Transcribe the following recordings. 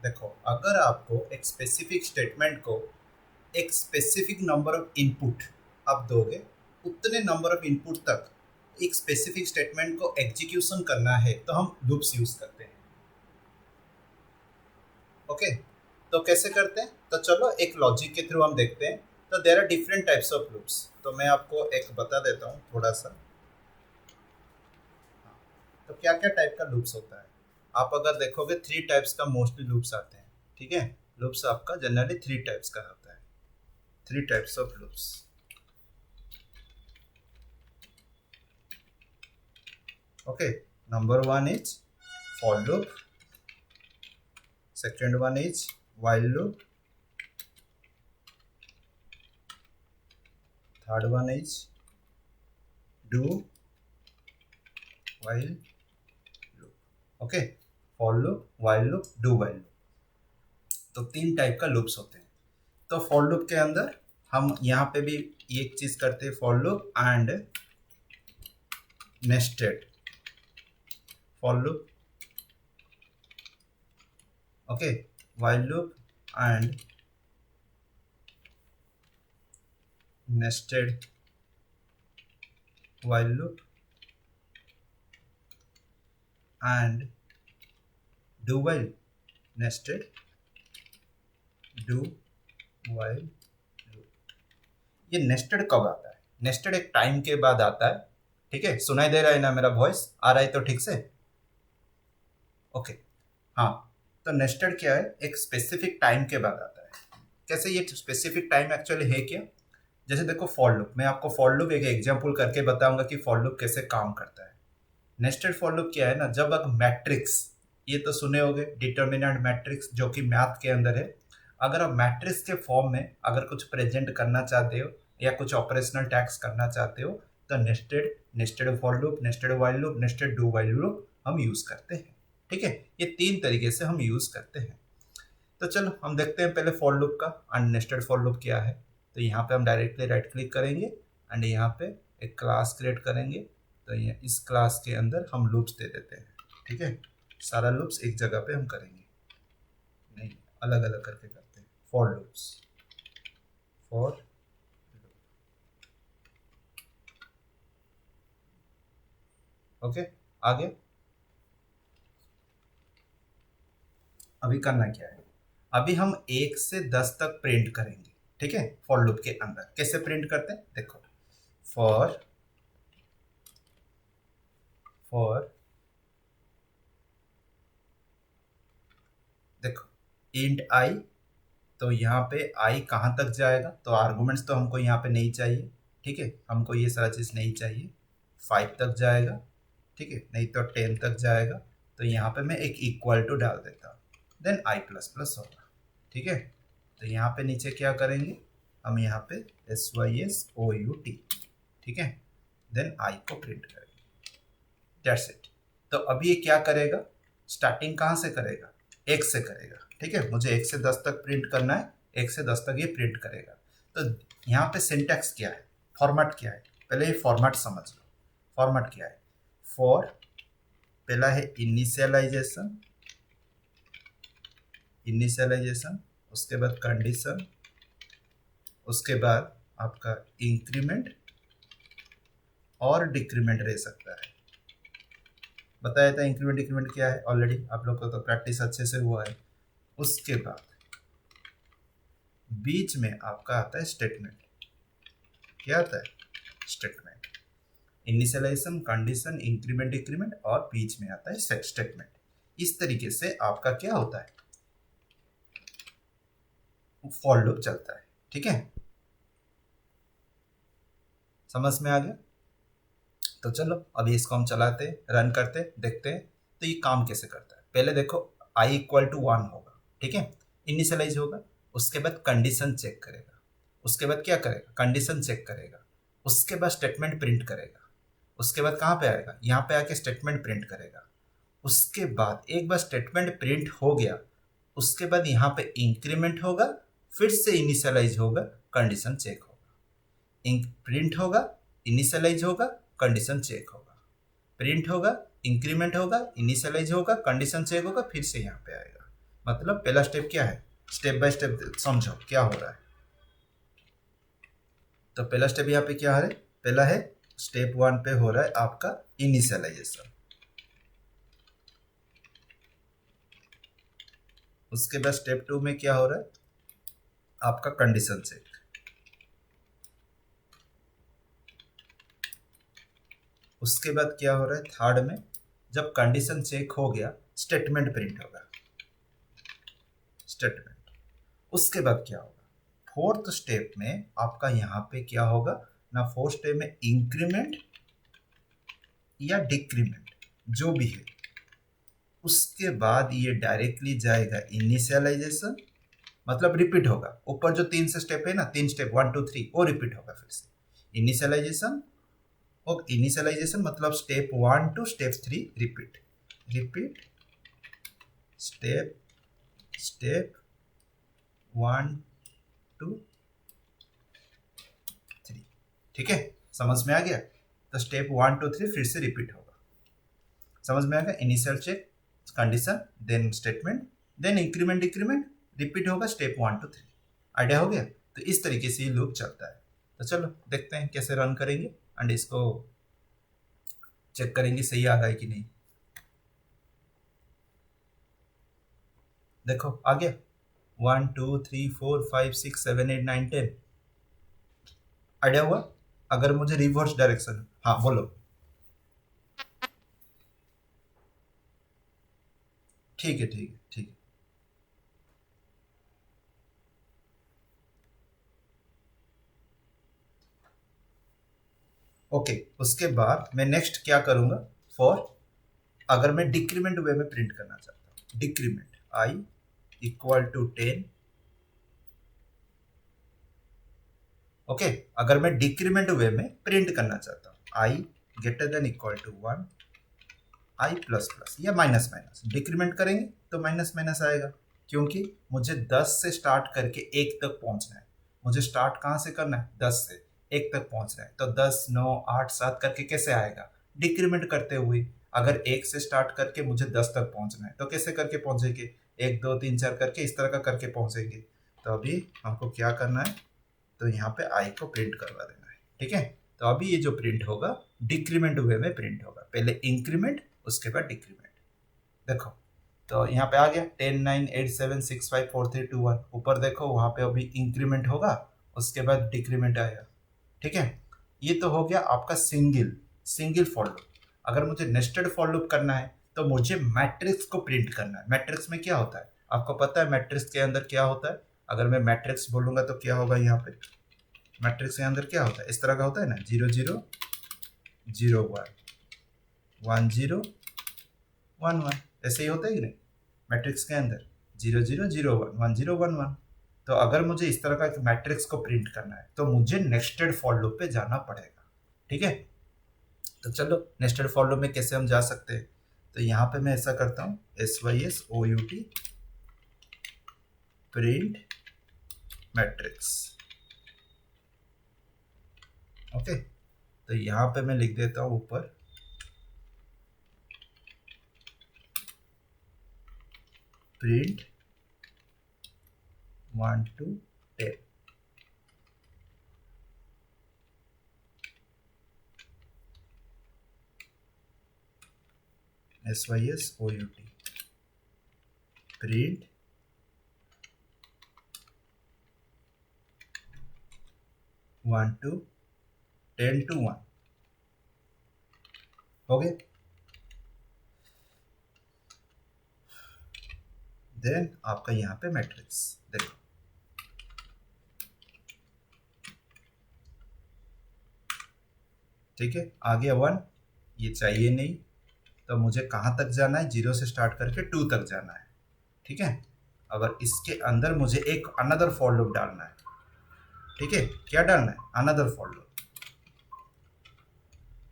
देखो, अगर आपको एक स्पेसिफिक स्टेटमेंट को एक स्पेसिफिक नंबर ऑफ इनपुट आप दोगे, उतने नंबर ऑफ इनपुट तक एक स्पेसिफिक स्टेटमेंट को एग्जीक्यूशन करना है तो हम लूप्स यूज करते हैं। ओके, तो कैसे करते हैं? तो चलो एक लॉजिक के थ्रू हम देखते हैं। तो there are different types of loops. तो मैं आपको एक बता देता हूँ थोड़ा सा। तो क्या क्या टाइप का लूप्स होता है? आप अगर देखोगे 3 टाइप्स का मोस्टली लूप्स आते हैं। ठीक है, लूप्स आपका जनरली 3 टाइप्स का होता है। 3 types of loops. Okay, number 1 is for loop, second one is while loop, third one is do while loop. Okay, for loop, while loop, do while loop। तो 3 type का loops होते हैं। तो for loop के अंदर हम यहाँ पे भी एक चीज करते हैं, for loop and nested for loop। Okay, while loop and nested while loop and do while, nested do while loop। ये नेस्टेड कब आता है? नेस्टेड एक टाइम के बाद आता है। ठीक है, सुनाई दे रहा है ना मेरा वॉइस? आ रहा है तो ठीक से? ओके, हाँ। तो नेस्टेड क्या है? एक स्पेसिफिक टाइम के बाद आता है। कैसे ये स्पेसिफिक टाइम एक्चुअली है क्या? जैसे देखो फॉर लूप, मैं आपको फॉर लूप एक एग्जांपल करके बताऊंगा कि फॉर लूप कैसे काम करता है। नेस्टेड फॉर लूप क्या है ना, जब आप मैट्रिक्स, ये तो सुने होगे डिटर्मिनेंट मैट्रिक्स जो कि मैथ के अंदर है। अगर आप मैट्रिक्स के फॉर्म में अगर कुछ प्रेजेंट करना चाहते हो या कुछ ऑपरेशनल टैक्स करना चाहते हो तो nested, nested for loop, nested while loop, nested do while loop हम यूज करते हैं। ठीक है, ये 3 तरीके से हम यूज करते हैं। तो चलो हम देखते हैं पहले फॉर लूप का अननेस्टेड फॉर लूप क्या है। तो यहाँ पे हम डायरेक्टली राइट क्लिक करेंगे एंड यहाँ पे एक क्लास क्रिएट करेंगे। तो ये इस क्लास के अंदर हम लूप्स दे देते हैं। ठीक है, सारा लूप्स एक जगह पे हम करेंगे, नहीं अलग अलग करके करते हैं। फॉर लूप्स, फॉर ओके, आगे अभी करना क्या है? अभी हम 1 से 10 तक प्रिंट करेंगे। ठीक है, फॉर लूप के अंदर कैसे प्रिंट करते हैं देखो। फॉर देखो इंट आई, तो यहाँ पे आई कहाँ तक जाएगा? तो आर्गुमेंट्स तो हमको यहाँ पे नहीं चाहिए। ठीक है, हमको ये सारा चीज़ नहीं चाहिए। 5 तक जाएगा, ठीक है, नहीं तो 10 तक जाएगा। तो यहाँ पे मैं एक इक्वल टू डाल देता हूँ, देन आई प्लस प्लस होगा। ठीक है, तो यहाँ पे नीचे क्या करेंगे हम? यहाँ पे SYSOUT, ठीक है, देन आई को प्रिंट करेंगे। That's it. तो अभी ये क्या करेगा? स्टार्टिंग कहाँ से करेगा? 1 से करेगा। ठीक है, मुझे 1 से 10 तक प्रिंट करना है, 1 से 10 तक ये प्रिंट करेगा। तो यहाँ पे सिंटैक्स क्या है, फॉर्मेट क्या है? पहले ये फॉर्मेट समझ लो। फॉर्मेट क्या है? फॉर पहला है इनिशियलाइजेशन, उसके बाद कंडीशन, उसके बाद आपका इंक्रीमेंट और डिक्रीमेंट रह सकता है। बताया था इंक्रीमेंट डिक्रीमेंट क्या है, ऑलरेडी आप लोग को तो प्रैक्टिस अच्छे से हुआ है। उसके बाद बीच में आपका आता है स्टेटमेंट। क्या आता है? Statement. Initialization, condition, increment decrement और बीच में आता है स्टेटमेंट। इस तरीके से आपका क्या होता है? फॉर लूप चलता है। ठीक है, समझ में आ गया? तो चलो अभी इसको हम चलाते, रन करते, देखते हैं तो ये काम कैसे करता है। पहले देखो i इक्वल टू 1 होगा। ठीक है, इनिशियलाइज होगा, उसके बाद कंडीशन चेक करेगा, उसके बाद क्या करेगा? कंडीशन चेक करेगा, उसके बाद स्टेटमेंट प्रिंट करेगा, उसके बाद कहाँ पे आएगा? यहाँ पे आके स्टेटमेंट प्रिंट करेगा। उसके बाद एक बार स्टेटमेंट प्रिंट हो गया, उसके बाद यहाँ पे इंक्रीमेंट होगा, फिर से इनिशियलाइज होगा, कंडीशन चेक होगा, प्रिंट होगा, इनिशियलाइज होगा, कंडीशन चेक होगा, प्रिंट होगा, इंक्रीमेंट होगा, इनिशियलाइज होगा, कंडीशन चेक होगा, फिर से यहाँ पे आएगा। मतलब पहला स्टेप क्या है, स्टेप बाय स्टेप समझो क्या हो रहा है। तो पहला स्टेप यहाँ पे क्या है, पहला है स्टेप 1 पे हो रहा है आपका इनिशियलाइजेशन। उसके बाद स्टेप 2 में क्या हो रहा है आपका कंडीशन चेक। उसके बाद क्या हो रहा है थर्ड में, जब कंडीशन चेक हो गया स्टेटमेंट प्रिंट होगा, स्टेटमेंट। उसके बाद क्या होगा फोर्थ स्टेप में आपका यहाँ पे क्या होगा ना, फोर्थ स्टेप में इंक्रीमेंट या डिक्रीमेंट जो भी है, उसके बाद ये डायरेक्टली जाएगा इनिशियलाइजेशन, मतलब रिपीट होगा। ऊपर जो 3 से स्टेप है ना, 3 स्टेप 1 2 3 वो रिपीट होगा फिर से इनिशियलाइजेशन। और इनिशियलाइजेशन मतलब step 1 to step 3 repeat, repeat step step 1 2 3। ठीक है, समझ में आ गया। तो स्टेप 1 2 3 फिर से रिपीट होगा, समझ में आ गया। Initial check, condition, then statement, then increment decrement, repeat होगा स्टेप 1 2 3। आइडिया हो गया। तो इस तरीके से ये लूप चलता है। तो चलो देखते हैं कैसे रन करेंगे एंड इसको चेक करेंगे सही आ रहा है कि नहीं। देखो आ गया 1 2 3 4 5 6 7 8 9 10। आइडिया हुआ। अगर मुझे रिवर्स डायरेक्शन, हाँ बोलो। ठीक है ठीक है ठीक है। ओके, उसके बाद मैं नेक्स्ट क्या करूंगा, फॉर अगर मैं डिक्रीमेंट वे में प्रिंट करना चाहता हूँ, decrement I equal to 10। Okay, अगर मैं डिक्रीमेंट वे में प्रिंट करना चाहता हूँ, I greater than equal to 1, I plus plus या माइनस माइनस, डिक्रीमेंट करेंगे तो माइनस माइनस आएगा, क्योंकि मुझे 10 से स्टार्ट करके 1 तक पहुंचना है। मुझे स्टार्ट कहाँ से करना है, 10 से 1 तक पहुंचना है। तो 10 9 8 7 करके कैसे आएगा, डिक्रीमेंट करते हुए। अगर 1 से स्टार्ट करके मुझे 10 तक पहुंचना है तो कैसे करके पहुंचेंगे, 1 2 3 4 करके इस तरह का करके पहुंचेंगे। तो अभी हमको क्या करना है, तो यहाँ पे आई को प्रिंट करवा देना है। ठीक है, तो अभी ये जो प्रिंट होगा डिक्रीमेंट वे में प्रिंट होगा, पहले इंक्रीमेंट उसके बाद डिक्रीमेंट। देखो तो यहाँ पे आ गया 10 9 8 7 6 5 4 3 2 1। ऊपर देखो वहाँ पे अभी इंक्रीमेंट होगा, उसके बाद डिक्रीमेंट आएगा। ठीक है, ये तो हो गया आपका सिंगल सिंगल फॉर लूप। अगर मुझे नेस्टेड फॉर लूप करना है तो मुझे मैट्रिक्स को प्रिंट करना है। मैट्रिक्स में क्या होता है आपको पता है, मैट्रिक्स के अंदर क्या होता है। अगर मैं मैट्रिक्स बोलूंगा तो क्या होगा, यहाँ पे मैट्रिक्स के अंदर क्या होता है, इस तरह का होता है ना, 0 0 0 1 1 0 1 1, ऐसे ही होता है कि नहीं मैट्रिक्स के अंदर, 0 0 0 1 1 0 1 1। तो अगर मुझे इस तरह का एक मैट्रिक्स को प्रिंट करना है तो मुझे नेस्टेड फॉर लूप पे जाना पड़ेगा। ठीक है, तो चलो नेस्टेड फॉर लूप में कैसे हम जा सकते हैं। तो यहाँ पे मैं ऐसा करता हूँ SYSOUT प्रिंट मैट्रिक्स। ओके, तो यहाँ पे मैं लिख देता हूँ ऊपर print 1 to 10। SYSOUT print 1 to 10 to 1। हो गया, देन आपका यहाँ पे मैट्रिक्स देखो, ठीक है आ गया 1, ये चाहिए नहीं। तो मुझे कहाँ तक जाना है, 0 से स्टार्ट करके 2 तक जाना है। ठीक है, अगर इसके अंदर मुझे एक अनदर फॉर लूप डालना है। ठीक है, क्या डालना है, अनदर फॉर लूप।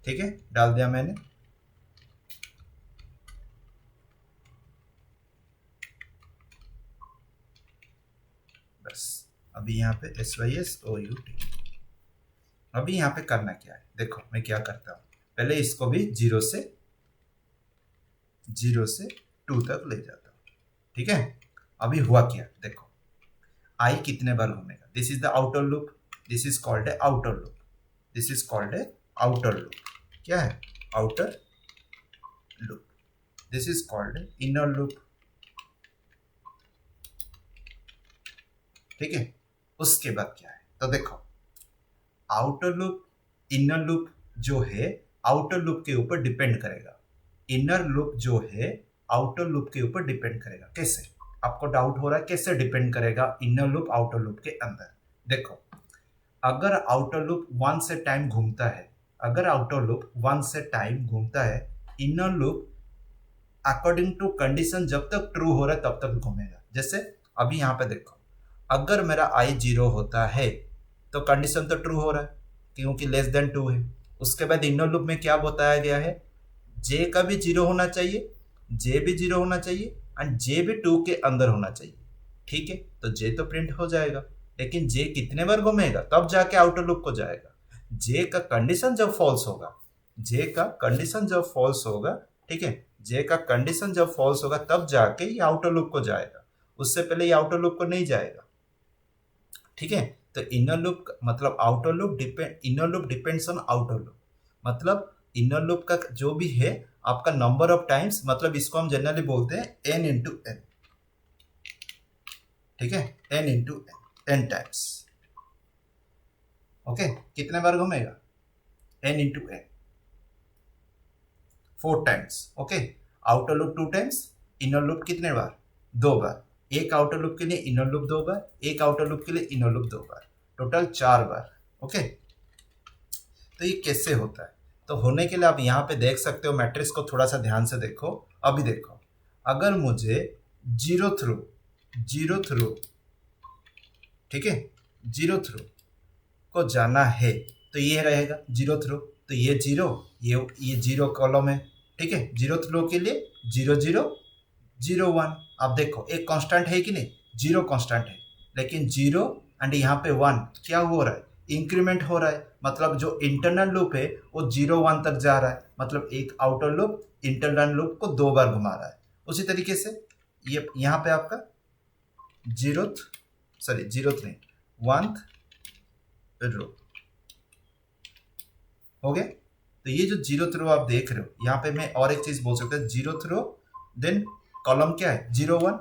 ठीक है, डाल दिया मैंने। बस अभी यहाँ पे SYSOUT। अभी यहाँ पे करना क्या है, देखो मैं क्या करता हूँ, पहले इसको भी 0 से 2 तक ले जाता हूँ। ठीक है, अभी हुआ क्या देखो, आई कितने बार घूमेगा, this is the outer loop, this is called a outer loop, this is called a outer loop, क्या है outer loop, this is called a inner loop, ठीक है। उसके बाद क्या है तो देखो, आउटर लूप इनर लूप जो है आउटर लूप के ऊपर डिपेंड करेगा, इनर लूप जो है आउटर लूप के ऊपर डिपेंड करेगा। कैसे, आपको डाउट हो रहा है कैसे डिपेंड करेगा इनर लूप आउटर लूप के अंदर। देखो, अगर आउटर लूप 1 से टाइम घूमता है, अगर आउटर लूप 1 से टाइम घूमता है, inner loop according to condition जब तक ट्रू हो रहा है तब तक घूमेगा। जैसे अभी यहाँ पे देखो, अगर मेरा आई 0 होता है तो कंडीशन तो ट्रू हो रहा है क्योंकि लेस देन 2 है। उसके बाद इनर लूप में क्या बताया गया है, जे का भी 0 होना चाहिए, जे भी 0 होना चाहिए एंड जे भी 2 के अंदर होना चाहिए, ठीक है। तो जे तो प्रिंट हो जाएगा, लेकिन जे कितने बार घूमेगा तब जाके आउटर लूप को जाएगा। जे का कंडीशन जब फॉल्स होगा, जे का कंडीशन जब फॉल्स होगा, ठीक है, जे का कंडीशन जब फॉल्स होगा तब जाके ये आउटर लूप को जाएगा, उससे पहले ये आउटर लूप को नहीं जाएगा, ठीक है। तो इनर लूप मतलब outer loop depend, inner loop depends on outer loop, मतलब इनर लूप का जो भी है आपका नंबर ऑफ टाइम्स, मतलब इसको हम जनरली बोलते हैं n इंटू एन, ठीक है, n into N times, okay. कितने बार घूमेगा, n into N 4 times, okay. Outer loop 2 times, inner loop कितने बार, 2 बार, एक आउटर लूप के लिए इनर लूप 2 बार, एक आउटर लूप के लिए इनर लूप 2 बार, टोटल 4 बार, ओके। तो ये कैसे होता है, तो होने के लिए आप यहाँ पे देख सकते हो, मैट्रिक्स को थोड़ा सा ध्यान से देखो। अभी देखो, अगर मुझे जीरो थ्रू, ठीक है, जीरो थ्रू को जाना है तो ये रहेगा जीरो थ्रू, तो ये जीरो, ये जीरो कॉलम है, ठीक है। जीरो थ्रू के लिए 0 0 0 1, आप देखो एक कांस्टेंट है कि नहीं, जीरो कांस्टेंट है, लेकिन जीरो एंड यहाँ पे 1 क्या हो रहा है, इंक्रीमेंट हो रहा है, मतलब जो इंटरनल लूप है वो 0 1 तक जा रहा है, मतलब एक आउटर लूप इंटरनल लूप को 2 बार घुमा रहा है। उसी तरीके से ये यहाँ पे आपका जीरोथ नहीं 1th रो हो गया। तो ये जो 0th रो आप देख रहे हो, यहाँ पे मैं और एक चीज बोल सकता हूँ, 0th रो देन कॉलम क्या है 0 1,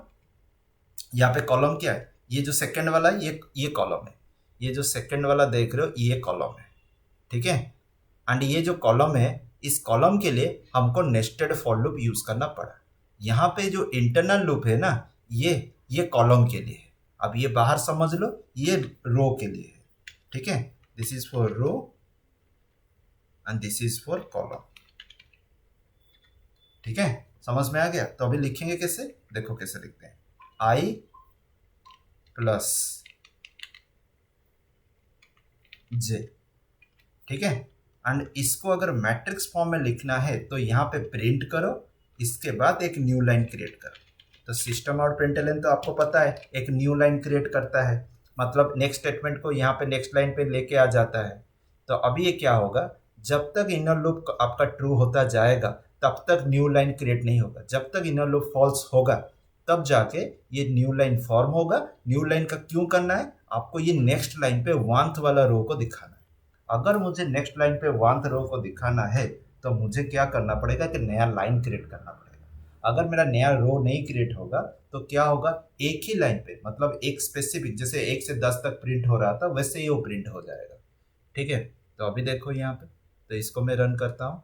यहाँ पे कॉलम क्या है, ये जो सेकंड वाला है ये कॉलम है, ये जो सेकंड वाला देख रहे हो ये कॉलम है, ठीक है। एंड ये जो कॉलम है, इस कॉलम के लिए हमको नेस्टेड फॉर लूप यूज करना पड़ा। यहाँ पे जो इंटरनल लूप है ना, ये कॉलम के लिए है, अब ये बाहर समझ लो, ये रो के लिए है, ठीक है। This is for row and this is for column, ठीक है, समझ में आ गया। तो अभी लिखेंगे कैसे, देखो कैसे लिखते हैं, आई प्लस जे, ठीक है। एंड इसको अगर मैट्रिक्स फॉर्म में लिखना है तो यहाँ पे प्रिंट करो, इसके बाद एक न्यू लाइन क्रिएट करो। तो सिस्टम और प्रिंटलन तो आपको पता है एक न्यू लाइन क्रिएट करता है, मतलब नेक्स्ट स्टेटमेंट को यहाँ पे नेक्स्ट लाइन पे लेके आ जाता है। तो अभी ये क्या होगा, जब तक इनर लूप आपका ट्रू होता जाएगा तब तक न्यू लाइन क्रिएट नहीं होगा, जब तक इनर लूप फॉल्स होगा तब जाके ये न्यू लाइन फॉर्म होगा। न्यू लाइन का क्यों करना है, आपको ये नेक्स्ट लाइन पे 1th वाला रो को दिखाना है। अगर मुझे नेक्स्ट लाइन पे 1th रो को दिखाना है तो मुझे क्या करना पड़ेगा कि नया लाइन क्रिएट करना पड़ेगा। अगर मेरा नया रो नहीं क्रिएट होगा तो क्या होगा, एक ही लाइन पे मतलब एक स्पेसिफिक, जैसे 1 से 10 तक प्रिंट हो रहा था वैसे ही वो प्रिंट हो जाएगा, ठीक है। तो अभी देखो यहाँ पे, तो इसको मैं रन करता हूँ,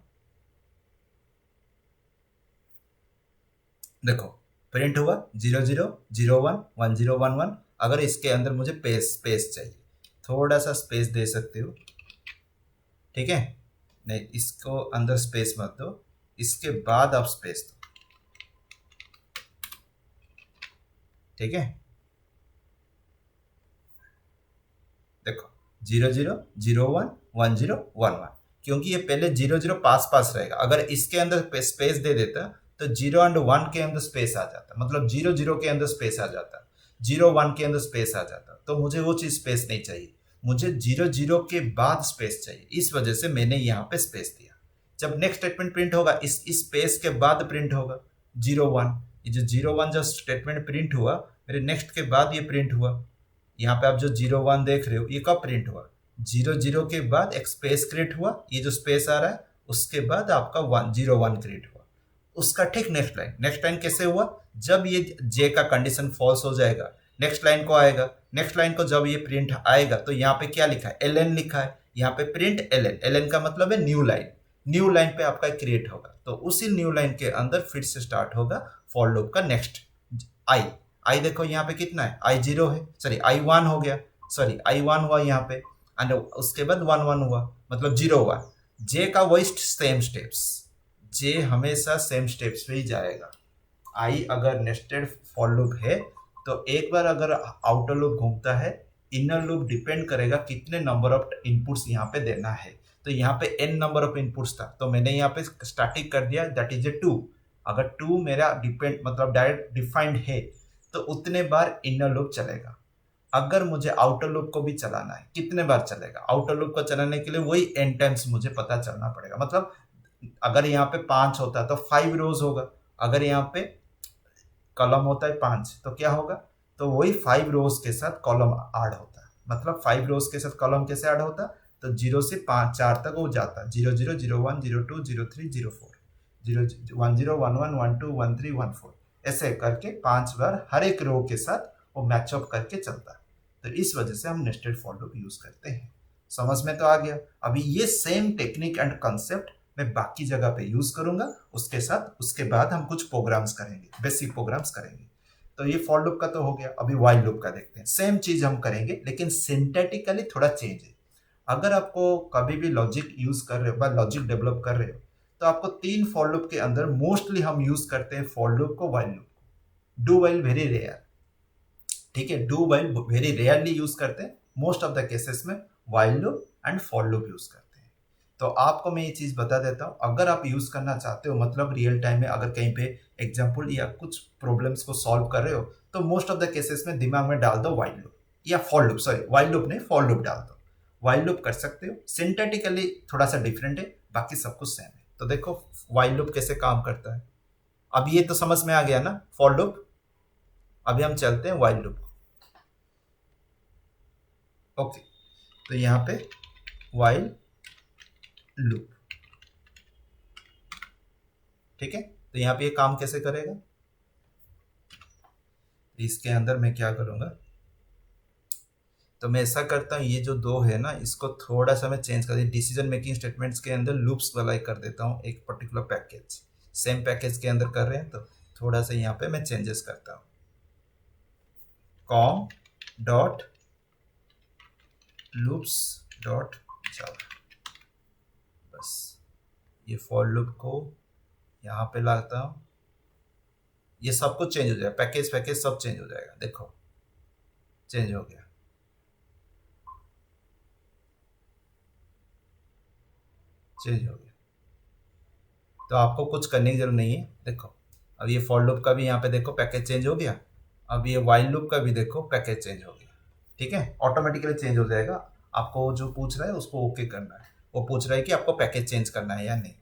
देखो प्रिंट हुआ 0 0 0 1 1 0 1 1। अगर इसके अंदर मुझे स्पेस चाहिए, थोड़ा सा स्पेस दे सकते हो, ठीक है, नहीं इसको अंदर स्पेस मत दो, इसके बाद आप स्पेस दो, ठीक है। देखो 0 0 0 1 1 0 1 1, क्योंकि ये पहले 0 0 पास पास रहेगा, अगर इसके अंदर स्पेस दे देता तो 0 एंड 1 के अंदर स्पेस आ जाता, मतलब 0 0 के अंदर स्पेस आ जाता, 0 1 के अंदर स्पेस आ जाता। तो मुझे वो चीज स्पेस नहीं चाहिए, मुझे 0 0 के बाद स्पेस चाहिए, इस वजह से मैंने यहाँ पे स्पेस दिया। जब नेक्स्ट स्टेटमेंट प्रिंट होगा इस स्पेस के बाद प्रिंट होगा 0 1, ये जो 0 1 जब स्टेटमेंट प्रिंट हुआ मेरे नेक्स्ट के बाद ये प्रिंट हुआ। यहाँ पे आप जो 01 देख रहे हो ये कब प्रिंट हुआ, 00 के बाद एक स्पेस क्रिएट हुआ, ये जो स्पेस आ रहा है उसके बाद आपका 01 क्रिएट हुआ। उसका ठीक नेक्स्ट लाइन कैसे हुआ, जब ये जे का कंडीशन फॉल्स हो जाएगा नेक्स्ट लाइन को आएगा, नेक्स्ट लाइन को जब ये प्रिंट आएगा तो यहाँ पे क्या लिखा है, एल लिखा है, यहाँ पे प्रिंट एल का मतलब है न्यू लाइन, न्यू लाइन पे आपका क्रिएट होगा। तो उसी न्यू लाइन के अंदर फिर से स्टार्ट होगा फॉर लूप का नेक्स्ट आई देखो यहाँ पे कितना है, I0 है, सॉरी I1 हो गया, सॉरी I1 हुआ यहाँ पे, एंड उसके बाद 1 हुआ मतलब 0 1। जे का वही सेम स्टेप्स, जे हमेशा सेम स्टेप्स पे ही जाएगा। आई अगर नेस्टेड फॉर लूप है तो एक बार अगर आउटर लूप घूमता है, इनर लूप डिपेंड करेगा कितने नंबर ऑफ इनपुट्स यहाँ पे देना है। तो यहाँ पे n नंबर ऑफ इनपुट्स था तो मैंने यहाँ पे स्टार्टिंग कर दिया दैट इज ए 2। अगर 2 मेरा डिपेंड मतलब डायरेक्ट डिफाइंड है तो उतने बार इनर लूप चलेगा। अगर मुझे आउटर लूप को भी चलाना है कितने बार चलेगा, आउटर लूप को चलाने के लिए वही n टाइम्स मुझे पता चलना पड़ेगा। मतलब अगर यहाँ पे 5 होता है तो 5 रोज होगा, अगर यहाँ पे कॉलम होता है 5 तो क्या होगा, तो वही 5 रोज के साथ कॉलम ऐड होता है। मतलब 5 रोज के साथ कॉलम कैसे ऐड होता है, तो 0 से 5 4 तक वो जाता है, 0 0 0 1 0 2 0 3 0 4 0 1 0 1 1 1 2 1 3 1 4 ऐसे करके 5 बार हर एक रो के साथ वो मैचअप करके चलता है। तो इस वजह से हम नेस्टेड फॉर लूप यूज करते हैं। समझ में तो आ गया। अभी ये सेम टेक्निक एंड कंसेप्ट मैं बाकी जगह पे यूज करूंगा, उसके साथ उसके बाद हम कुछ प्रोग्राम्स करेंगे, बेसिक प्रोग्राम्स करेंगे। तो ये फॉर लूप का तो हो गया, अभी व्हाइल लूप का देखते हैं। सेम चीज हम करेंगे लेकिन सिंथेटिकली थोड़ा चेंज है। अगर आपको कभी भी लॉजिक यूज कर रहे हो, लॉजिक डेवलप कर रहे हो, तो आपको 3 फॉर लूप के अंदर मोस्टली हम यूज करते हैं फॉर लूप को, व्हाइल लूप को। डू व्हाइल वेरी रेयर, ठीक है, do while very rarely use करते हैं, मोस्ट ऑफ द केसेस में while loop and for loop use करते हैं। तो आपको मैं ये चीज बता देता हूँ, अगर आप यूज करना चाहते हो मतलब रियल टाइम में अगर कहीं पे एग्जाम्पल या कुछ प्रॉब्लम्स को सॉल्व कर रहे हो, तो मोस्ट ऑफ द केसेस में दिमाग में डाल दो व्हाइल लूप या for loop, sorry while loop नहीं फॉर लूप डाल दो। व्हाइल लूप कर सकते हो, सिंथेटिकली थोड़ा सा डिफरेंट है, बाकी सब कुछ सेम है। तो देखो व्हाइल लूप कैसे काम करता है, अब ये तो समझ में आ गया ना फॉर लूप। अभी हम चलते हैं व्हाइल लूप। ओके, तो यहाँ पे व्हाइल लूप, ठीक है। तो यहाँ पे ये काम कैसे करेगा, इसके अंदर मैं क्या करूंगा, तो मैं ऐसा करता हूँ, ये जो 2 है ना इसको थोड़ा सा मैं चेंज कर दिया, डिसीजन मेकिंग स्टेटमेंट्स के अंदर लूप्स वाला कर देता हूँ एक पर्टिकुलर पैकेज, सेम पैकेज के अंदर कर रहे हैं तो थोड़ा सा यहाँ पे मैं चेंजेस करता हूँ। कॉम डॉट लूप्स डॉट जावा, बस ये फॉर लूप को यहाँ पे लाता हूँ, ये सब कुछ चेंज हो जाएगा, पैकेज सब चेंज हो जाएगा। देखो चेंज हो गया, चेंज हो गया। तो आपको कुछ करने की जरूरत नहीं है। देखो अब ये फॉर लूप का भी यहाँ पे देखो पैकेज चेंज हो गया, अब ये व्हाइल लूप का भी देखो पैकेज चेंज हो गया, ठीक है, ऑटोमेटिकली चेंज हो जाएगा। आपको जो पूछ रहा है उसको ओके करना है, वो पूछ रहा है कि आपको पैकेज चेंज करना है या नहीं,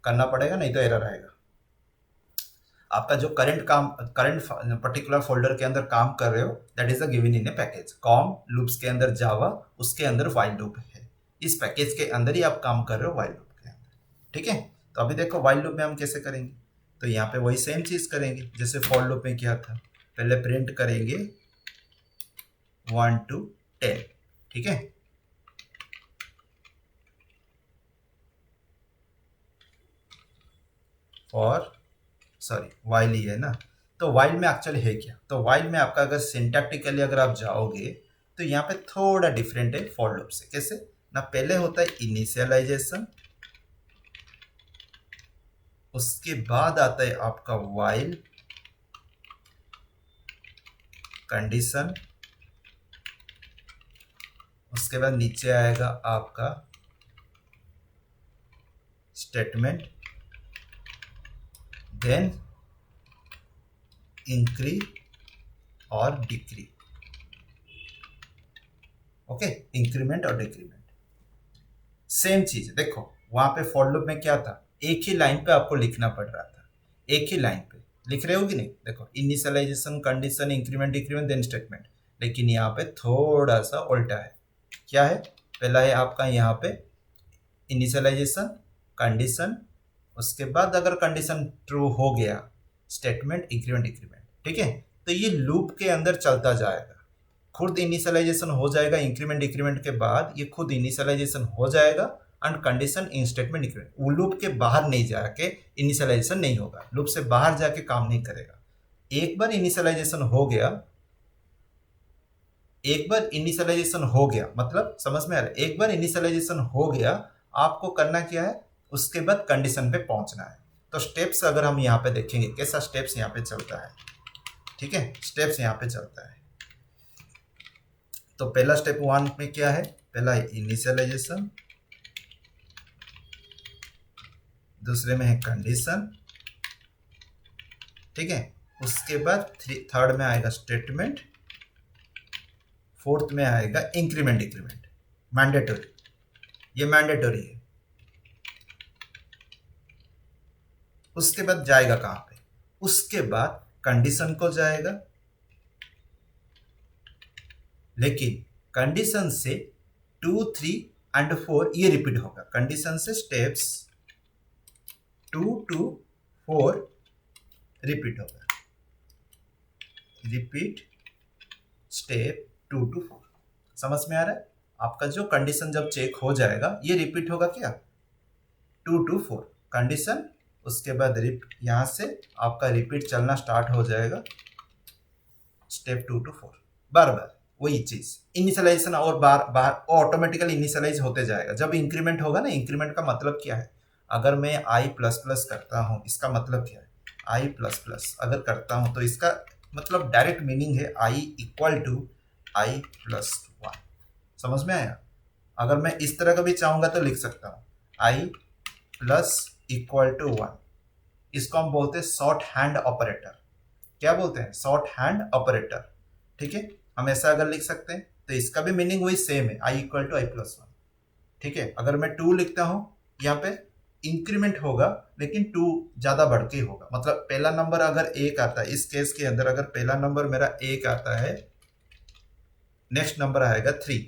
करना पड़ेगा, नहीं तो एरर आएगा। आपका जो करंट पर्टिकुलर फोल्डर के अंदर काम कर रहे हो that is a given in A package, com loops के अंदर जावा, उसके अंदर व्हाइल लूप है, इस पैकेज के अंदर ही आप काम कर रहे हो व्हाइल लूप के अंदर, ठीक है। तो अभी देखो व्हाइल लूप में हम कैसे करेंगे, तो यहाँ पे वही सेम चीज करेंगे जैसे फॉर लूप में किया था, पहले प्रिंट करेंगे 1 to 10, ठीक है। फॉर सॉरी वाइल ही है ना, तो वाइल में एक्चुअली है क्या, तो वाइल में आपका अगर सिंटैक्टिकली अगर आप जाओगे तो यहाँ पे थोड़ा डिफरेंट है फॉर लूप से। कैसे ना, पहले होता है इनिशियलाइजेशन, उसके बाद आता है आपका वाइल कंडीशन, उसके बाद नीचे आएगा आपका स्टेटमेंट, देन इंक्री और डिक्री, ओके, इंक्रीमेंट और डिक्रीमेंट सेम चीज। देखो वहां पे फॉर लूप में क्या था, एक ही लाइन पे आपको लिखना पड़ रहा था, एक ही लाइन पे, लिख रहे हो कि नहीं? देखो initialization, condition, increment, decrement, then statement. लेकिन यहाँ पे थोड़ा सा उल्टा है। क्या है? पहला है आपका यहाँ पे इनिशियलाइजेशन, कंडीशन, उसके बाद अगर कंडीशन ट्रू हो गया स्टेटमेंट, इंक्रीमेंट, डिक्रीमेंट। ठीक है, तो ये लूप के अंदर चलता जाएगा, खुद इनिशियलाइजेशन हो जाएगा, इंक्रीमेंट डिक्रीमेंट के बाद ये खुद इनिशियलाइजेशन हो जाएगा and condition in statement increment. वो लूप के बाहर नहीं जाके इनिशियलाइजेशन नहीं होगा, लूप से बाहर जाके काम नहीं करेगा। एक बार इनिशियलाइजेशन हो गया, एक बार इनिशियलाइजेशन हो गया मतलब समझ में आ रहा है? एक बार इनिशियलाइजेशन हो गया, आपको करना क्या है, उसके बाद कंडीशन पे पहुंचना है। तो स्टेप्स अगर हम यहाँ पे देखेंगे कैसा स्टेप्स यहाँ पे चलता है। ठीक है, स्टेप्स यहाँ पे चलता है। तो पहला स्टेप 1 में क्या है? पहला है इनिशियलाइजेशन, दूसरे में है कंडीशन। ठीक है, उसके बाद थर्ड में आएगा स्टेटमेंट, फोर्थ में आएगा इंक्रीमेंट डिक्रीमेंट। मैंडेटरी, ये मैंडेटरी है। उसके बाद जाएगा कहां पे? उसके बाद कंडीशन को जाएगा, लेकिन कंडीशन से 2, 3 एंड 4 ये रिपीट होगा। कंडीशन से स्टेप्स 2 to 4 रिपीट होगा, रिपीट स्टेप 2 to 4। समझ में आ रहा है? आपका जो कंडीशन जब चेक हो जाएगा ये रिपीट होगा क्या? 2 to 4 कंडीशन, उसके बाद यहां से आपका रिपीट चलना स्टार्ट हो जाएगा स्टेप 2 to 4, बार बार वही चीज। इनिशियलाइजेशन और बार बार ऑटोमेटिकली इनिशियलाइज होते जाएगा। जब इंक्रीमेंट होगा ना, इंक्रीमेंट का मतलब क्या है? अगर मैं आई प्लस प्लस करता हूं, इसका मतलब क्या है? आई प्लस प्लस अगर करता हूं तो इसका मतलब डायरेक्ट मीनिंग है आई इक्वल टू आई प्लस 1। समझ में आया? अगर मैं इस तरह का भी चाहूंगा तो लिख सकता हूं आई प्लस इक्वल टू 1। इसको हम बोलते हैं शॉर्ट हैंड ऑपरेटर। क्या बोलते हैं? Short hand operator. ठीक है, हम ऐसा अगर लिख सकते हैं तो इसका भी मीनिंग वही सेम है, आई इक्वल टू आई प्लस 1। ठीक है, अगर मैं 2 लिखता हूं, यहाँ पे इंक्रीमेंट होगा लेकिन 2 ज्यादा बढ़ के होगा। मतलब पहला नंबर अगर 1 आता है, इस केस के अंदर अगर पहला नंबर मेरा 1 आता है, नेक्स्ट नंबर आएगा 3,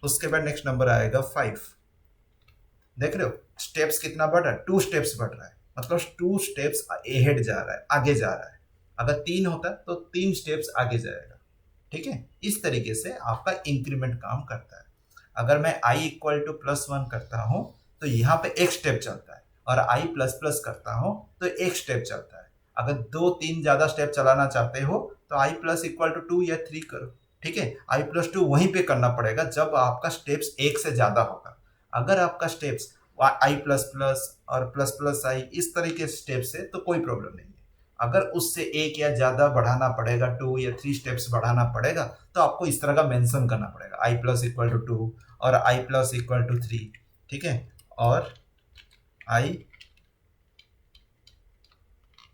उसके बाद नेक्स्ट नंबर आएगा 5। देख रहे हो स्टेप्स कितना बढ़ रहा है? 2 स्टेप्स बढ़ रहा है, मतलब 2 स्टेप्स अहेड जा रहा है, आगे जा रहा है। अगर 3 होता तो 3 स्टेप्स आगे जाएगा। ठीक है, इस तरीके से आपका इंक्रीमेंट काम करता है। अगर मैं i इक्वल टू प्लस 1 करता हूं तो यहाँ पे एक स्टेप चलता है, और i प्लस प्लस करता हूं तो एक स्टेप चलता है। अगर 2, 3 ज्यादा स्टेप चलाना चाहते हो तो i प्लस इक्वल टू 2 या 3 करो। ठीक है, i प्लस 2 वहीं पे करना पड़ेगा जब आपका स्टेप्स एक से ज्यादा होगा। अगर आपका स्टेप्स i प्लस प्लस और प्लस प्लस i इस तरीके स्टेप्स है तो कोई प्रॉब्लम नहीं है। अगर उससे एक या ज्यादा बढ़ाना पड़ेगा, 2 या 3 स्टेप्स बढ़ाना पड़ेगा, तो आपको इस तरह का मेंशन करना पड़ेगा i प्लस इक्वल टू 2 और i प्लस इक्वल टू 3। ठीक है, और i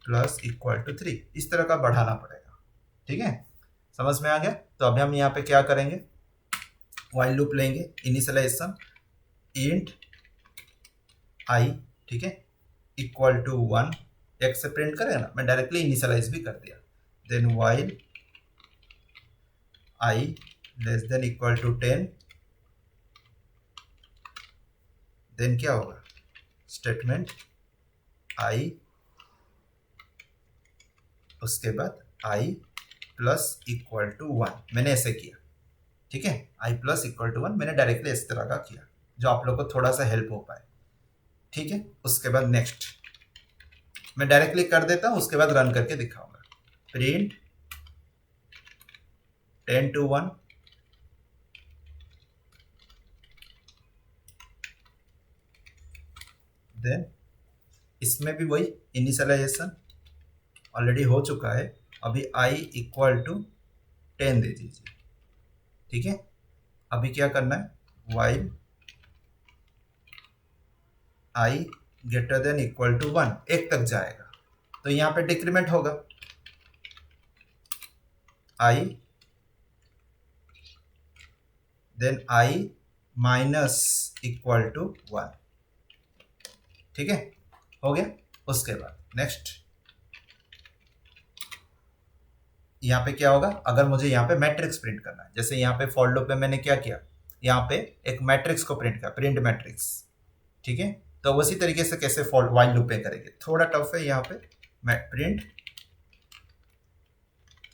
प्लस इक्वल टू 3 इस तरह का बढ़ाना पड़ेगा। ठीक है, समझ में आ गया? तो अभी हम यहाँ पे क्या करेंगे, व्हाइल लूप लेंगे, इनिशियलाइजेशन इंट i, ठीक है, इक्वल टू 1, एक से प्रिंट करेगा ना, मैं डायरेक्टली इनिशियलाइज भी कर दिया। Then while i less than equal to 10, then क्या होगा? स्टेटमेंट i, उसके बाद i प्लस इक्वल टू 1। मैंने ऐसे किया। ठीक है, i प्लस इक्वल टू 1 मैंने डायरेक्टली इस तरह का किया जो आप लोग को थोड़ा सा हेल्प हो पाए। ठीक है, उसके बाद नेक्स्ट मैं डायरेक्टली कर देता हूं, उसके बाद रन करके दिखाऊंगा। प्रिंट 10 to 1, देन इसमें भी वही इनिशियलाइजेशन ऑलरेडी हो चुका है, अभी i इक्वल टू 10 दे दीजिए। ठीक है, अभी क्या करना है, while i greater than equal to 1, एक तक जाएगा तो यहाँ पे डिक्रीमेंट होगा, i then i minus equal to 1। ठीक है, हो गया। उसके बाद नेक्स्ट यहाँ पे क्या होगा, अगर मुझे यहाँ पे मैट्रिक्स प्रिंट करना है, जैसे यहाँ पे फॉर लूप में मैंने क्या किया, यहाँ पे एक मैट्रिक्स को प्रिंट किया, प्रिंट मैट्रिक्स, ठीक है। तो उसी तरीके से कैसे फॉर वाइल लूप में करेंगे, थोड़ा टफ है यहाँ पे प्रिंट।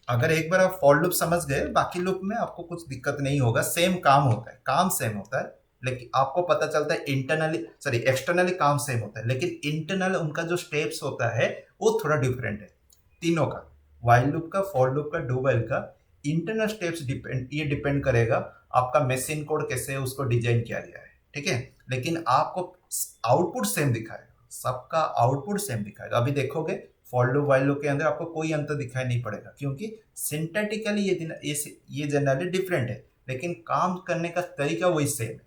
अगर एक बार आप फॉर लूप समझ गए, बाकी लूप में आपको कुछ दिक्कत नहीं होगा, सेम काम होता है, काम सेम होता है, लेकिन आपको पता चलता है इंटरनली, सॉरी एक्सटर्नली काम सेम होता है, लेकिन इंटरनल उनका जो स्टेप्स होता है वो थोड़ा डिफरेंट है तीनों का, वाइल लूप का, फॉर लूप का, डू वाइल का। इंटरनल स्टेप्स डिपेंड, ये डिपेंड करेगा आपका मशीन कोड कैसे उसको डिजाइन किया गया है, ठीक है। लेकिन आपको आउटपुट सेम दिखाएगा, सबका आउटपुट सेम दिखाएगा। अभी देखोगे फॉर लूप वाइल लूप के अंदर आपको कोई अंतर दिखाई नहीं पड़ेगा, क्योंकि सिंटैटिकली ये जनरली डिफरेंट है, लेकिन काम करने का तरीका वही सेम है।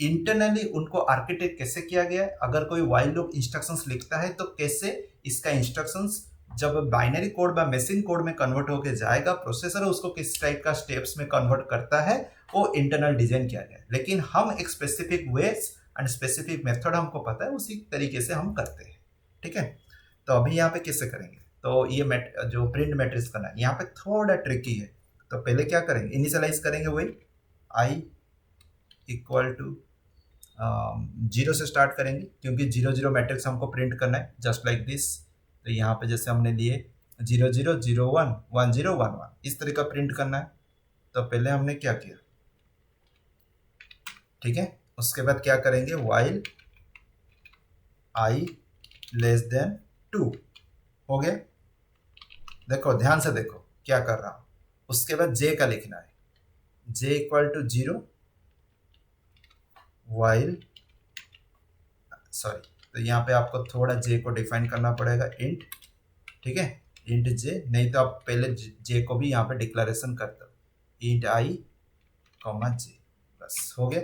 इंटरनली उनको आर्किटेक्ट कैसे किया गया है, अगर कोई वाइल लूप इंस्ट्रक्शंस लिखता है तो कैसे इसका इंस्ट्रक्शंस जब बाइनरी कोड या मशीन कोड में कन्वर्ट होकर जाएगा, प्रोसेसर उसको किस टाइप का स्टेप्स में कन्वर्ट करता है, वो इंटरनल डिजाइन किया गया है। लेकिन हम एक specific ways and specific method हमको पता है, उसी तरीके से हम करते हैं, ठीक है। तो अभी यहाँ पे कैसे करेंगे, तो ये जो प्रिंट मैट्रिक्स करना है यहाँ पे थोड़ा ट्रिकी है। तो पहले क्या करेंगे, इनिशियलाइज करेंगे वही आई इक्वल टू 0 से स्टार्ट करेंगे, क्योंकि 0 0 मैट्रिक्स हमको प्रिंट करना है, जस्ट लाइक दिस। तो यहाँ पे जैसे हमने लिए 0 0 0 1 1 0 1 1, इस तरह का प्रिंट करना है। तो पहले हमने क्या किया, ठीक है। उसके बाद क्या करेंगे, वाइल आई लेस देन 2 हो गया। देखो ध्यान से देखो क्या कर रहा हूं। उसके बाद जे का लिखना है, J equal to 0 while, sorry, तो यहाँ पे आपको थोड़ा जे को डिफाइन करना पड़ेगा, इंट, ठीक है, इंट जे, नहीं तो आप पहले जे को भी यहाँ पे डिक्लेरेशन करते हो, इंट आई कॉमा जे, बस हो गया।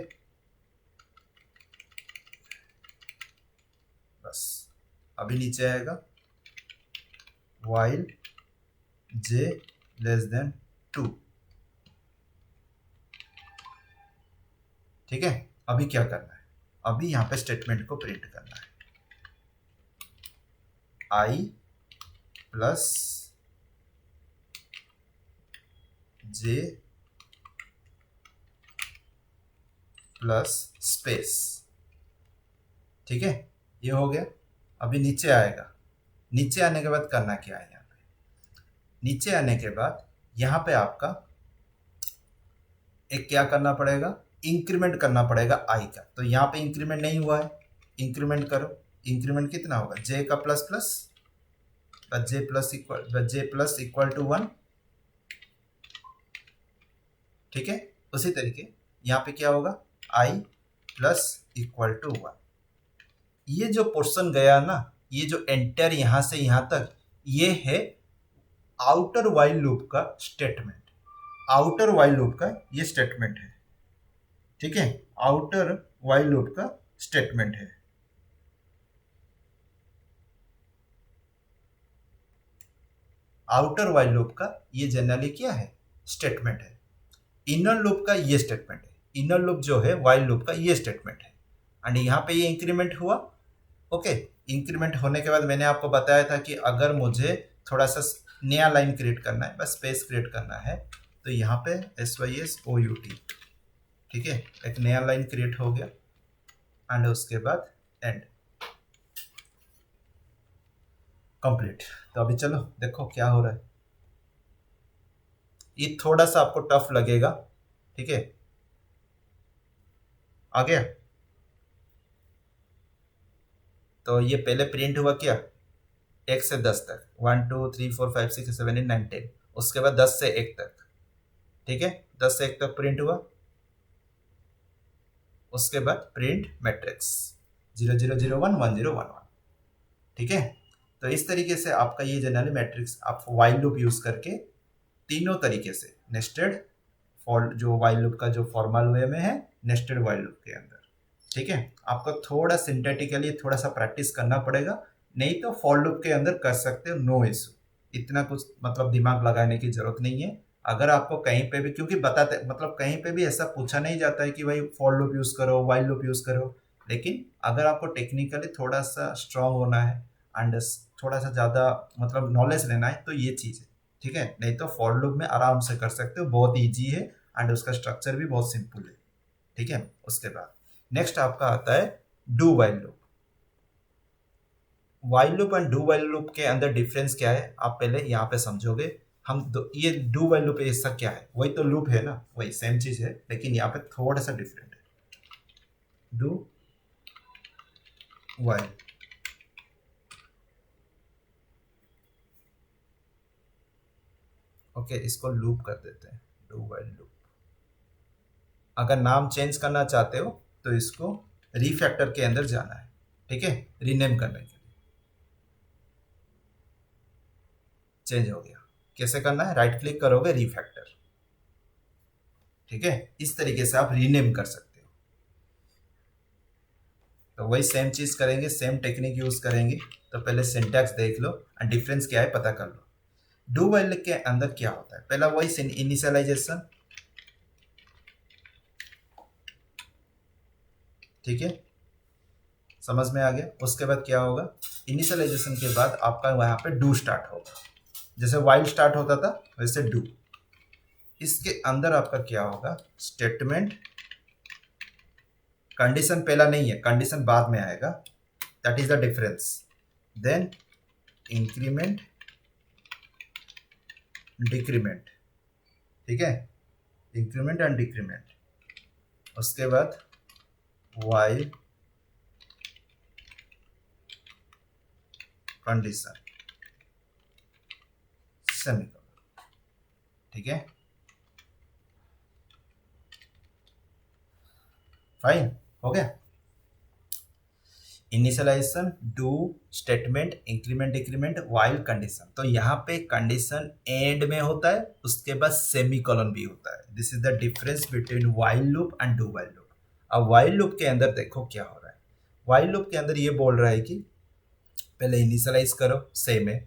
बस अभी नीचे आएगा वाइल जे लेस देन 2, ठीक है। अभी क्या करना है, अभी यहाँ पे स्टेटमेंट को प्रिंट करना है, आई प्लस जे प्लस स्पेस, ठीक है, ये हो गया। अभी नीचे आएगा, नीचे आने के बाद करना क्या है, यहाँ पे नीचे आने के बाद यहाँ पे आपका एक क्या करना पड़ेगा, इंक्रीमेंट करना पड़ेगा आई का। तो यहाँ पे इंक्रीमेंट नहीं हुआ है, इंक्रीमेंट करो, इंक्रीमेंट कितना होगा, जे का plus plus, J plus equal to 1, ठीक है। उसी तरीके यहाँ पे क्या होगा, आई प्लस इक्वल टू 1। ये जो पोर्शन गया ना, ये जो एंटर यहाँ से यहाँ तक, ये है आउटर वाइल लूप का स्टेटमेंट, आउटर वाइल लूप का ये स्टेटमेंट है, ठीक है, आउटर वाइल लूप का स्टेटमेंट है। आउटर वाइल लूप का ये जनरली क्या है, स्टेटमेंट है। इनर लूप का ये स्टेटमेंट है, इनर लूप जो है वाइल लूप का ये स्टेटमेंट है। एंड यहाँ पे ये इंक्रीमेंट हुआ, ओके। इंक्रीमेंट होने के बाद मैंने आपको बताया था कि अगर मुझे थोड़ा सा नया लाइन क्रिएट करना है, बस स्पेस क्रिएट करना है, तो यहाँ पे SYSOUT, ठीक है, एक नया लाइन क्रिएट हो गया। एंड उसके बाद एंड, कंप्लीट। तो अभी चलो देखो क्या हो रहा है। ये थोड़ा सा आपको टफ लगेगा, ठीक है, आ गया। तो ये पहले प्रिंट हुआ क्या, 1 से 10 तक, 1 2 3 4 5 6 7 8 9 10, उसके बाद 10 से 1 तक, ठीक है, 10 से 1 तक प्रिंट हुआ। उसके बाद प्रिंट मैट्रिक्स 0 0 0 1 1 0 1 1, ठीक है। तो इस तरीके से आपका ये जनरली मैट्रिक्स आप वाइल लूप यूज करके तीनों तरीके से नेस्टेड, फॉर जो वाइल लूप का जो फॉर्मल वे में है, नेस्टेड वाइल लूप के अंदर, ठीक है। आपको थोड़ा सिंथेटिकली थोड़ा सा प्रैक्टिस करना पड़ेगा, नहीं तो फॉर लूप के अंदर कर सकते हो, नो इशू। इतना कुछ मतलब दिमाग लगाने की जरूरत नहीं है। अगर आपको कहीं पे भी, क्योंकि बताते मतलब कहीं पे भी ऐसा पूछा नहीं जाता है कि भाई फॉर लूप यूज करो, वाइल लूप यूज करो, लेकिन अगर आपको टेक्निकली थोड़ा सा स्ट्रांग होना है एंड थोड़ा सा ज़्यादा मतलब नॉलेज लेना है, तो ये चीज़ है। ठीक है, नहीं तो फॉर लूप में आराम से कर सकते हो, बहुत इजी है एंड उसका स्ट्रक्चर भी बहुत सिंपल है। ठीक है, उसके बाद नेक्स्ट आपका आता है do while loop. While loop and do while loop के अंदर डिफरेंस क्या है आप पहले यहाँ पे समझोगे। ये डू वाइल लूप ऐसा क्या है, वही तो लूप है ना, वही सेम चीज है, लेकिन यहाँ पे थोड़ा सा डिफरेंट है। डू वाइल, ओके, इसको लूप कर देते हैं, डू वाइल लूप। अगर नाम चेंज करना चाहते हो तो इसको रीफैक्टर के अंदर जाना है, ठीक है, रीनेम करने के लिए। चेंज हो गया, कैसे करना है, राइट क्लिक करोगे रीफैक्टर, ठीक है, इस तरीके से आप रीनेम कर सकते हो। तो वही सेम चीज करेंगे, सेम टेक्निक यूज करेंगे। तो पहले सिंटैक्स देख लो एंड डिफरेंस क्या है पता कर लो। डू वाइल के अंदर क्या होता है, पहला वही इनिशियलाइजेशन, ठीक है, समझ में आ गया। उसके बाद क्या होगा, इनिशियलाइजेशन के बाद आपका वहां पे डू स्टार्ट होगा, जैसे वाइल स्टार्ट होता था वैसे डू। इसके अंदर आपका क्या होगा, स्टेटमेंट, कंडीशन पहला नहीं है, कंडीशन बाद में आएगा, that is the difference. Then increment, decrement, ठीक है, इंक्रीमेंट एंड डिक्रीमेंट। उसके बाद वाइल कंडीशन, सेमीकोलन, ठीक है, फाइन, हो गया। Initialization, do, statement, increment, decrement, while condition. तो यहाँ पे कंडीशन एंड में होता है, उसके बाद सेमीकोलन भी होता है। This is the difference between while loop and do while loop. अब वाइल लूप के अंदर देखो क्या हो रहा है। वाइल लूप के अंदर ये बोल रहा है कि पहले इनिशियलाइज करो, सेम है,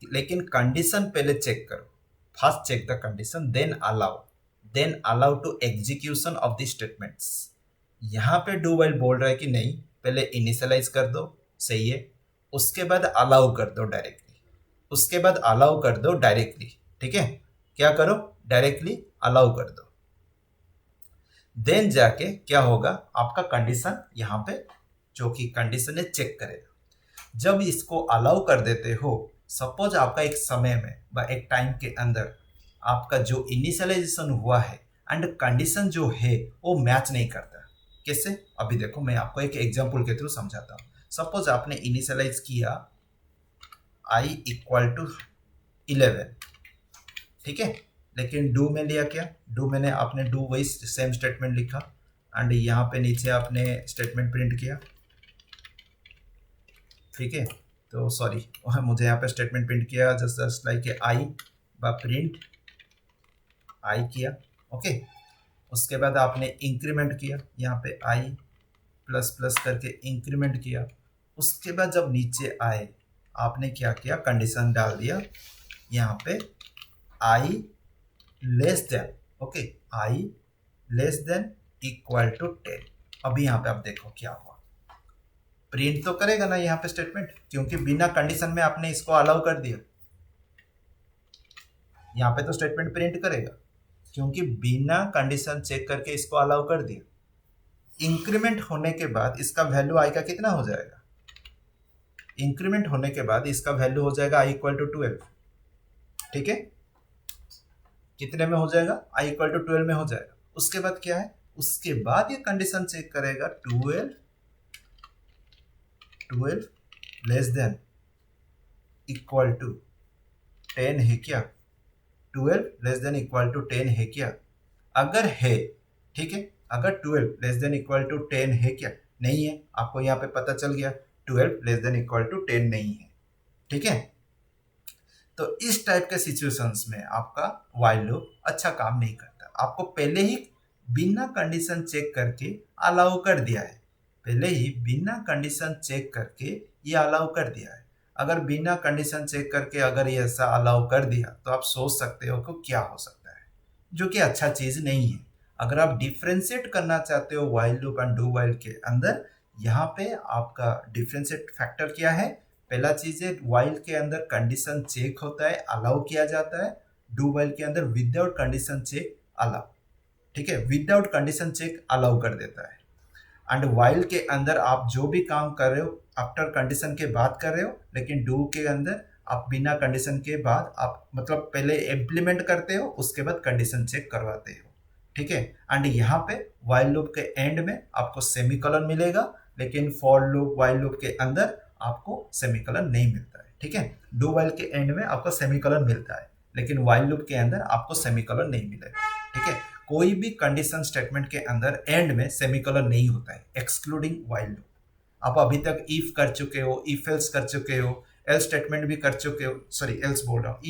लेकिन कंडीशन पहले चेक करो, first check the condition then allow to execution of the statements. यहाँ पे डू वाइल बोल रहा है कि नहीं, पहले इनिशियलाइज कर दो, सही है, उसके बाद अलाउ कर दो डायरेक्टली, उसके बाद अलाउ कर दो डायरेक्टली, ठीक है, क्या करो, डायरेक्टली अलाउ कर दो। देन जाके क्या होगा, आपका कंडीशन यहाँ पे जो कि कंडीशन है चेक करेगा। जब इसको अलाउ कर देते हो, सपोज आपका एक समय में एक टाइम के अंदर आपका जो इनिशियलाइजेशन हुआ है एंड कंडीशन जो है वो मैच नहीं करता, कैसे, अभी देखो मैं आपको एक एग्जांपल के थ्रू समझाता हूँ। सपोज आपने इनिशियलाइज किया i इक्वल टू 11, ठीक है, लेकिन डू में लिया क्या, डू मैंने आपने डू वही सेम स्टेटमेंट लिखा एंड यहाँ पे नीचे आपने स्टेटमेंट प्रिंट किया, ठीक है, तो सॉरी मुझे यहाँ पे स्टेटमेंट प्रिंट किया just like I print I किया, ओके। उसके बाद आपने इंक्रीमेंट किया, यहाँ पे आई प्लस प्लस करके इंक्रीमेंट किया। उसके बाद जब नीचे आए आपने क्या किया, कंडीशन डाल दिया यहाँ पे I less than, okay, I less than equal to 10। अभी यहाँ पे आप देखो क्या हुआ, प्रिंट तो करेगा ना यहाँ पे स्टेटमेंट, क्योंकि बिना कंडीशन में आपने इसको अलाउ कर दिया। यहाँ पे तो स्टेटमेंट प्रिंट करेगा क्योंकि बिना कंडीशन चेक करके इसको अलाउ कर दिया। इंक्रीमेंट होने के बाद इसका वैल्यू आई का कितना हो जाएगा, इंक्रीमेंट होने के बाद इसका वैल्यू हो जाएगा आई इक्वल टू 12, ठीक है, कितने में हो जाएगा, आई इक्वल टू 12 में हो जाएगा। उसके बाद क्या है, उसके बाद ये कंडीशन चेक करेगा 12 लेस देन इक्वल टू 10 है क्या, 12 लेस देन इक्वल टू 10 है क्या, अगर है, ठीक है, अगर 12 लेस देन इक्वल टू 10 है क्या, नहीं है, आपको यहाँ पे पता चल गया 12 लेस देन इक्वल टू 10 नहीं है, ठीक है। तो इस टाइप के सिचुएशंस में आपका व्हाइल लूप अच्छा काम नहीं करता। आपको पहले ही बिना कंडीशन चेक करके अलाउ कर दिया है, पहले ही बिना कंडीशन चेक करके ये अलाउ कर दिया है। अगर बिना कंडीशन चेक करके अगर ये ऐसा अलाउ कर दिया तो आप सोच सकते हो कि क्या हो सकता है, जो कि अच्छा चीज नहीं है। अगर आप डिफ्रेंशिएट करना चाहते हो while loop and do while के अंदर, यहाँ पे आपका डिफ्रेंशिएट फैक्टर क्या है, पहला चीज है वाइल के अंदर कंडीशन चेक होता है, अलाउ किया जाता है। डू वाइल के अंदर विदाउट कंडीशन चेक अलाउ, ठीक है, विदाउट कंडीशन चेक अलाउ कर देता है। एंड वाइल के अंदर आप जो भी काम कर रहे हो आफ्टर कंडीशन के बाद कर रहे हो, लेकिन डू के अंदर आप बिना कंडीशन के बाद आप मतलब पहले इम्प्लीमेंट करते हो, उसके बाद कंडीशन चेक करवाते हो, ठीक है। एंड यहाँ पे वाइल लूप के एंड में आपको सेमीकोलन मिलेगा, लेकिन फॉर लूप वाइल लूप के अंदर आपको सेमीकोलन नहीं मिलता है, ठीक है। डू वाइल के एंड में आपको सेमीकोलन मिलता है, लेकिन वाइल लूप के अंदर आपको सेमीकोलन नहीं मिलेगा, ठीक है। कोई भी कंडीशन स्टेटमेंट के अंदर एंड में सेमीकोलन नहीं होता है, एक्सक्लूडिंग वाइल लूप। आप अभी तक इफ कर चुके हो, इफ एल्स कर चुके हो, एल्स स्टेटमेंट भी कर चुके हो, सॉरी एल्स बोल रहा हूँ,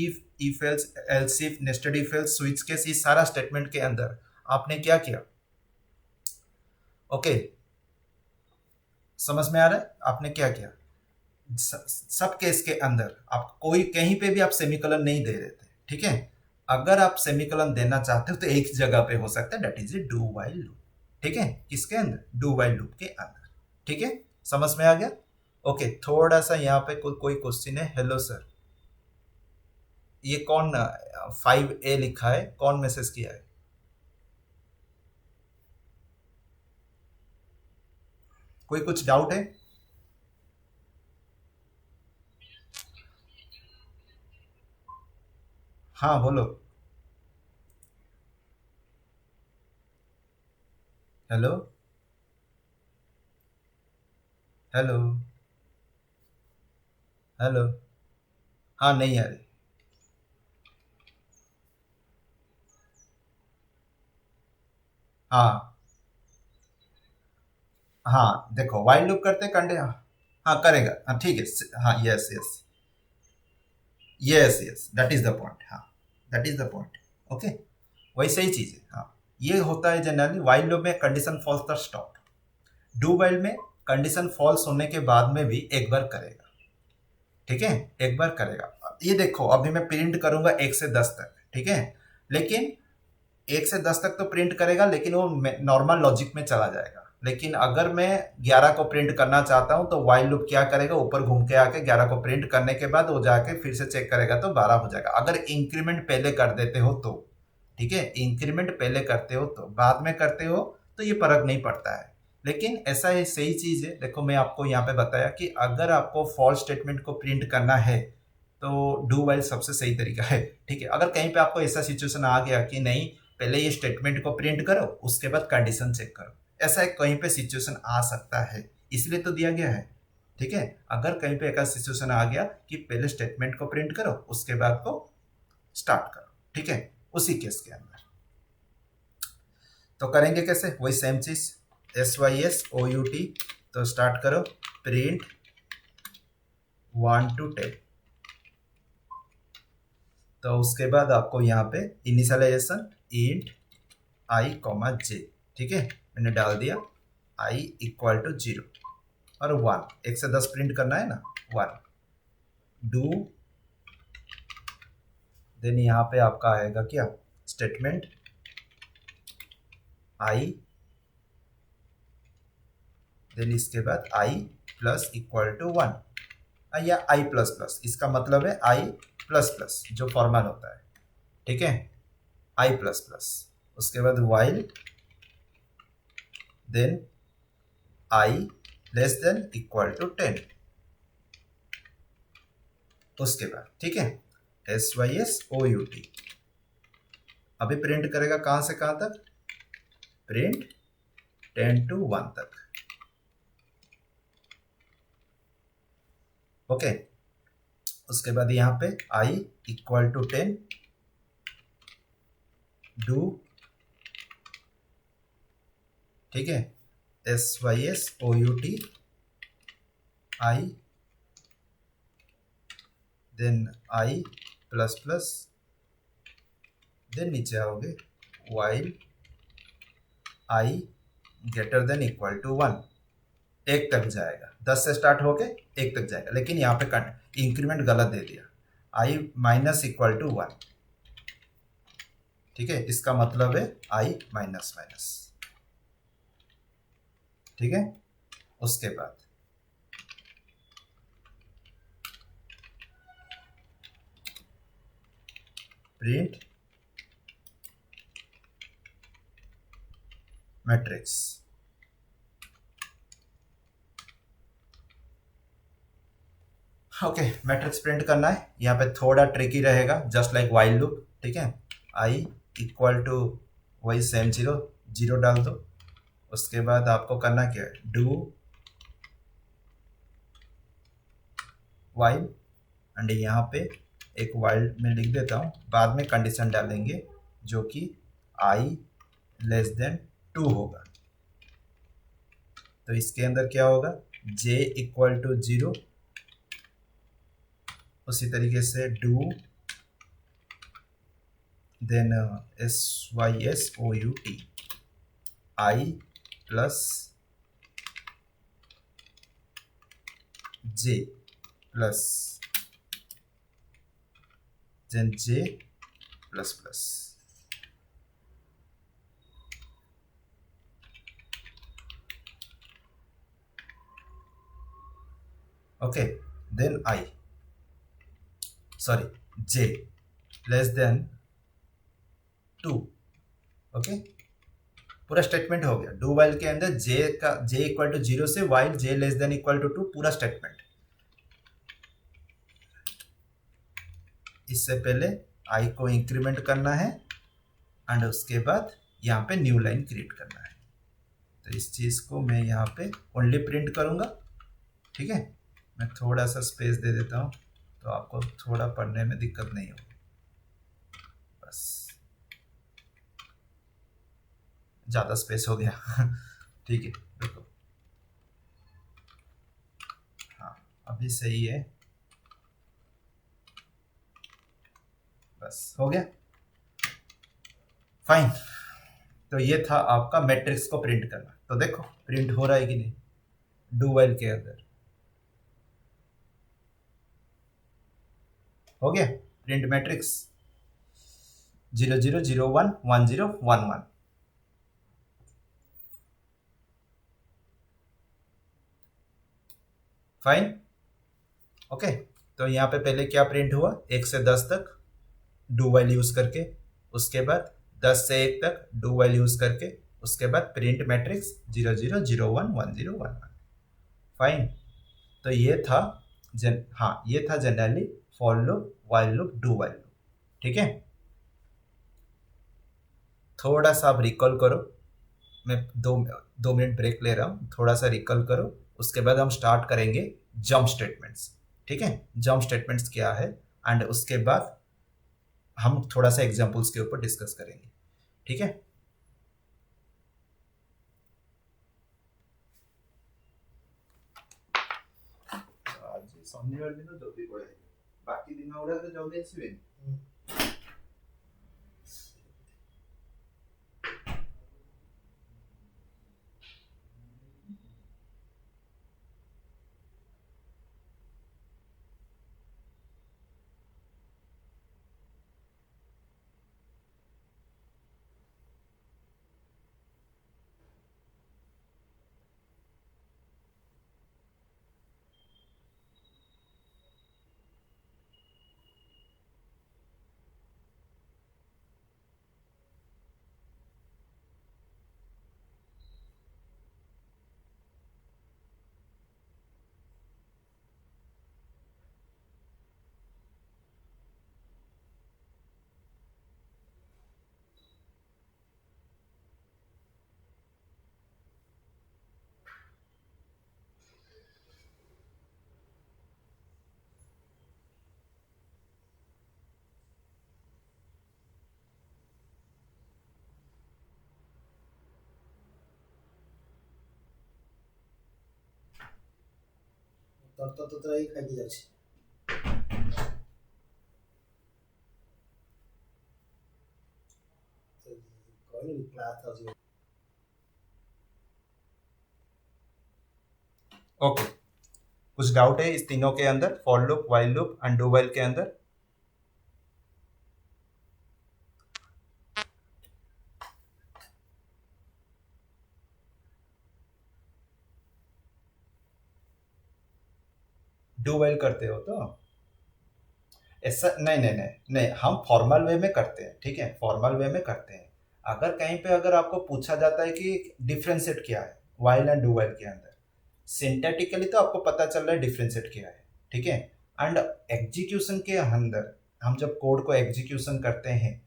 if else, else if, nested if else, switch case, ये सारा स्टेटमेंट के अंदर आपने क्या किया, ओके, समझ में आ रहा है आपने क्या किया। सब केस के अंदर आप कोई कहीं पे भी आप सेमीकोलन नहीं दे रहे थे, ठीक है। अगर आप सेमीकोलन देना चाहते हो तो एक जगह पे हो सकता है, that is a do while loop, ठीक है। किसके अंदर, डू वाइल लूप के अंदर, ठीक है, समझ में आ गया। ओके, थोड़ा सा यहाँ पे कोई क्वेश्चन है। हेलो सर, ये कौन 5A लिखा है, कौन मैसेज किया है? कोई कुछ डाउट है? हाँ बोलो। हेलो हेलो हेलो, हाँ नहीं आ रही। हाँ हाँ, देखो वाइल लूप करते कंडे, हाँ करेगा, हाँ ठीक है, हाँ yes yes yes yes, that is the point, हाँ that is the point, okay, वैसे ही चीज है। हाँ, ये होता है जनरली वाइल लूप में कंडीशन फॉल्स पर स्टॉप, डू वाइल में कंडीशन फॉल्स होने के बाद में भी एक बार करेगा, ठीक है, एक बार करेगा। ये देखो अभी मैं प्रिंट करूंगा 1 से 10 तक, ठीक है, लेकिन 1 से 10 तक तो प्रिंट करेगा, लेकिन वो नॉर्मल लॉजिक में चला जाएगा। लेकिन अगर मैं 11 को प्रिंट करना चाहता हूं तो वाइल लूप क्या करेगा, ऊपर घूम के आके 11 को प्रिंट करने के बाद वो जाके फिर से चेक करेगा तो 12 हो जाएगा। अगर इंक्रीमेंट पहले कर देते हो तो, ठीक है, इंक्रीमेंट पहले करते हो तो, बाद में करते हो तो ये फर्क नहीं पड़ता है। लेकिन ऐसा है, सही चीज है, देखो मैं आपको यहाँ पे बताया कि अगर आपको फॉल्स स्टेटमेंट को प्रिंट करना है तो डू वाइल सबसे सही तरीका है, ठीक है। अगर कहीं पे आपको ऐसा सिचुएशन आ गया कि नहीं पहले ये स्टेटमेंट को प्रिंट करो उसके बाद कंडीशन चेक करो, ऐसा कहीं पे सिचुएशन आ सकता है, इसलिए तो दिया गया है, ठीक है। अगर कहीं पे एक सिचुएशन आ गया कि पहले स्टेटमेंट को प्रिंट करो उसके बाद को स्टार्ट करो, ठीक है, उसी केस के अंदर तो करेंगे कैसे, वही सेम चीज, SYSOUT, तो स्टार्ट करो प्रिंट 1 to 10, तो उसके बाद आपको यहाँ पे इनिशियलाइजेशन इंट i, j, ठीक है, मैंने डाल दिया i इक्वल टू 0 और 1, 1 से 10 प्रिंट करना है ना, 1 डू, देन यहाँ पे आपका आएगा क्या, स्टेटमेंट i, देन इसके बाद i प्लस इक्वल टू 1 या i प्लस प्लस, इसका मतलब है i प्लस प्लस जो फॉर्मल होता है, ठीक है, i प्लस प्लस, उसके बाद while, then i less than equal to 10, उसके बाद, ठीक है, SYSOUT, अभी प्रिंट करेगा कहां से कहां तक, प्रिंट 10 to 1 तक, ओके। उसके बाद यहाँ पे i इक्वल टू 10 डू, ठीक है, SYSOUT i, then i plus plus, then नीचे आओगे while i greater than equal to 1, 1 तक जाएगा, 10 से स्टार्ट होके 1 तक जाएगा, लेकिन यहाँ पे इंक्रीमेंट गलत दे दिया, i माइनस इक्वल टू 1, ठीक है, इसका मतलब है i माइनस माइनस, ठीक है। उसके बाद print matrix. Okay, matrix print करना है, यहाँ पे थोड़ा ट्रिकी रहेगा, जस्ट लाइक वाइल लूप। ठीक है, आई इक्वल टू वही सेम जीरो, जीरो डाल दो। उसके बाद आपको करना क्या है, डू वाइल, एंड यहाँ पे एक वाइल में लिख देता हूँ, बाद में कंडीशन डालेंगे जो कि आई लेस देन 2 होगा। तो इसके अंदर क्या होगा, j इक्वल टू 0, उसी तरीके से do then SYSOUT I plus j plus then j plus plus. Okay, then I sorry j less than 2। Okay, पूरा स्टेटमेंट हो गया। डू वाइल के अंदर j इक्वल टू 0 से while j less than equal to 2, पूरा statement. इससे पहले आई को इंक्रीमेंट करना है एंड उसके बाद यहाँ पे न्यू लाइन क्रिएट करना है। तो इस चीज को मैं यहाँ पे ओनली प्रिंट करूंगा। ठीक है, मैं थोड़ा सा स्पेस दे देता हूँ तो आपको थोड़ा पढ़ने में दिक्कत नहीं होगी। बस ज्यादा स्पेस हो गया ठीक है, रुको। हाँ, अभी सही है, बस हो गया, फाइन। तो ये था आपका मैट्रिक्स को प्रिंट करना। तो देखो प्रिंट हो रहा है कि नहीं डू वाइल के अंदर, हो गया प्रिंट मैट्रिक्स 0 0 0 1 1 0 1 1। फाइन। ओके, तो यहाँ पे पहले क्या प्रिंट हुआ, 1 से 10 तक डू वाइल यूज करके, उसके बाद 10 से 1 तक डू वाइल यूज करके, उसके बाद प्रिंट मैट्रिक्स 0 0 0 1 1 0 1 1। फाइन। तो ये था हाँ, ये था generally for loop, while loop, do while loop. ठीक है, थोड़ा सा आप रिकॉल करो, मैं 2 मिनट ब्रेक ले रहा हूँ, थोड़ा सा रिकॉल करो, उसके बाद हम स्टार्ट करेंगे जंप स्टेटमेंट्स। ठीक है, जंप स्टेटमेंट्स क्या है, एंड उसके बाद हम थोड़ा सा एग्जांपल्स के ऊपर डिस्कस करेंगे। ठीक है, शनिवार दिन जल्दी पड़े, बाकी दिन गुड़ा तो जल्दी आसबे। तो ही खाई जाच्छे। ओके, कुछ डाउट है इस तीनों के अंदर, for loop, while loop and do while के अंदर? डू वाइल करते हो तो ऐसा नहीं नहीं नहीं नहीं, हम फॉर्मल वे में करते हैं, ठीक है, फॉर्मल वे में करते हैं। अगर कहीं पे अगर आपको पूछा जाता है कि डिफरेंशिएट क्या है वाइल एंड डू वाइल के अंदर, सिंथेटिकली तो आपको पता चल रहा है डिफरेंशिएट क्या है, ठीक है। एंड एग्जीक्यूशन के अंदर हम जब कोड को एग्जीक्यूशन करते हैं,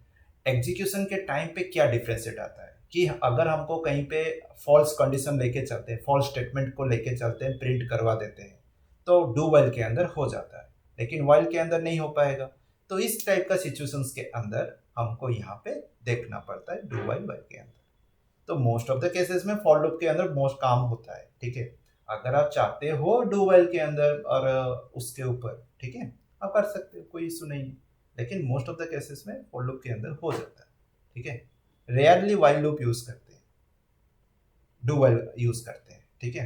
एग्जीक्यूशन के टाइम पे क्या डिफरेंशिएट आता है कि अगर हमको कहीं पे फॉल्स कंडीशन लेके चलते हैं, फॉल्स स्टेटमेंट को लेके चलते हैं, प्रिंट करवा देते हैं, तो डू वाइल के अंदर हो जाता है, लेकिन वाइल के अंदर नहीं हो पाएगा। तो इस टाइप का सिचुएशंस के अंदर हमको यहाँ पे देखना पड़ता है डू वाइल वाइल के अंदर। तो मोस्ट ऑफ द केसेस में फॉर लूप के अंदर मोस्ट काम होता है, ठीक है। अगर आप चाहते हो डू वाइल के अंदर और उसके ऊपर, ठीक है, आप कर सकते हो, कोई इशू नहीं है, लेकिन मोस्ट ऑफ द केसेस में फॉर लूप के अंदर हो जाता है, ठीक है। रेयरली वाइल लूप यूज करते हैं, डू वाइल यूज करते हैं, ठीक है।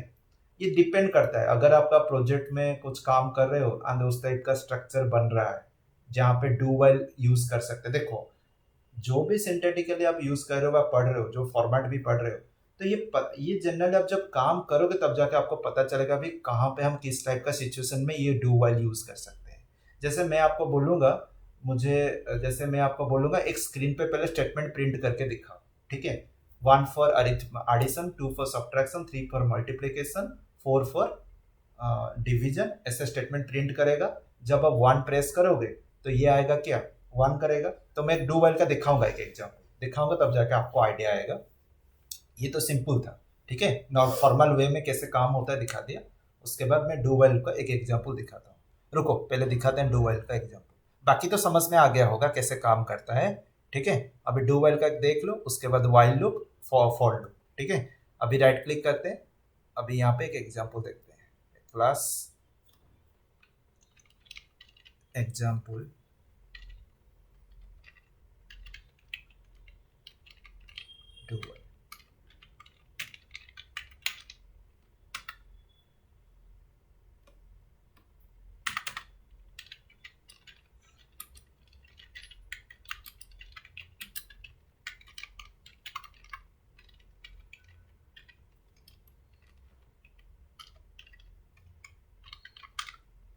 ये डिपेंड करता है, अगर आपका प्रोजेक्ट में कुछ काम कर रहे हो एंड उस टाइप का स्ट्रक्चर बन रहा है जहाँ पे डू वाइल यूज कर सकते हैं। देखो, जो भी सिंथेटिकली आप यूज कर रहे हो, आप पढ़ रहे हो, जो फॉर्मेट भी पढ़ रहे हो, तो ये जनरली आप जब काम करोगे तब जाके आपको पता चलेगा भी कहाँ पे हम किस टाइप का सिचुएशन में ये डू वाइल यूज कर सकते हैं। जैसे मैं आपको बोलूंगा, जैसे मैं आपको बोलूंगा एक स्क्रीन पे पहले स्टेटमेंट प्रिंट करके दिखाओ, ठीक है। 1 for addition, 2 for subtraction, 3 for multiplication, 4 for division, ऐसे स्टेटमेंट प्रिंट करेगा। जब आप 1 प्रेस करोगे तो ये आएगा क्या, 1 करेगा। तो मैं डू वाइल का दिखाऊंगा, एक एग्जाम्पल दिखाऊंगा, तब जाके आपको आइडिया आएगा। ये तो सिंपल था, ठीक है, नॉन फॉर्मल वे में कैसे काम होता है दिखा दिया। उसके बाद मैं डू वाइल का एक एग्जाम्पल दिखाता हूँ। रुको, पहले दिखाते हैं डू वाइल का एग्जाम्पल, बाकी तो समझ में आ गया होगा कैसे काम करता है, ठीक है। अभी डू वाइल का देख लो, उसके बाद वाइल लूप, फॉर लूप, ठीक है। अभी राइट क्लिक करते हैं, अभी यहाँ पे एक एग्जाम्पल देखते हैं, क्लास एग्जाम्पल डू वाइल।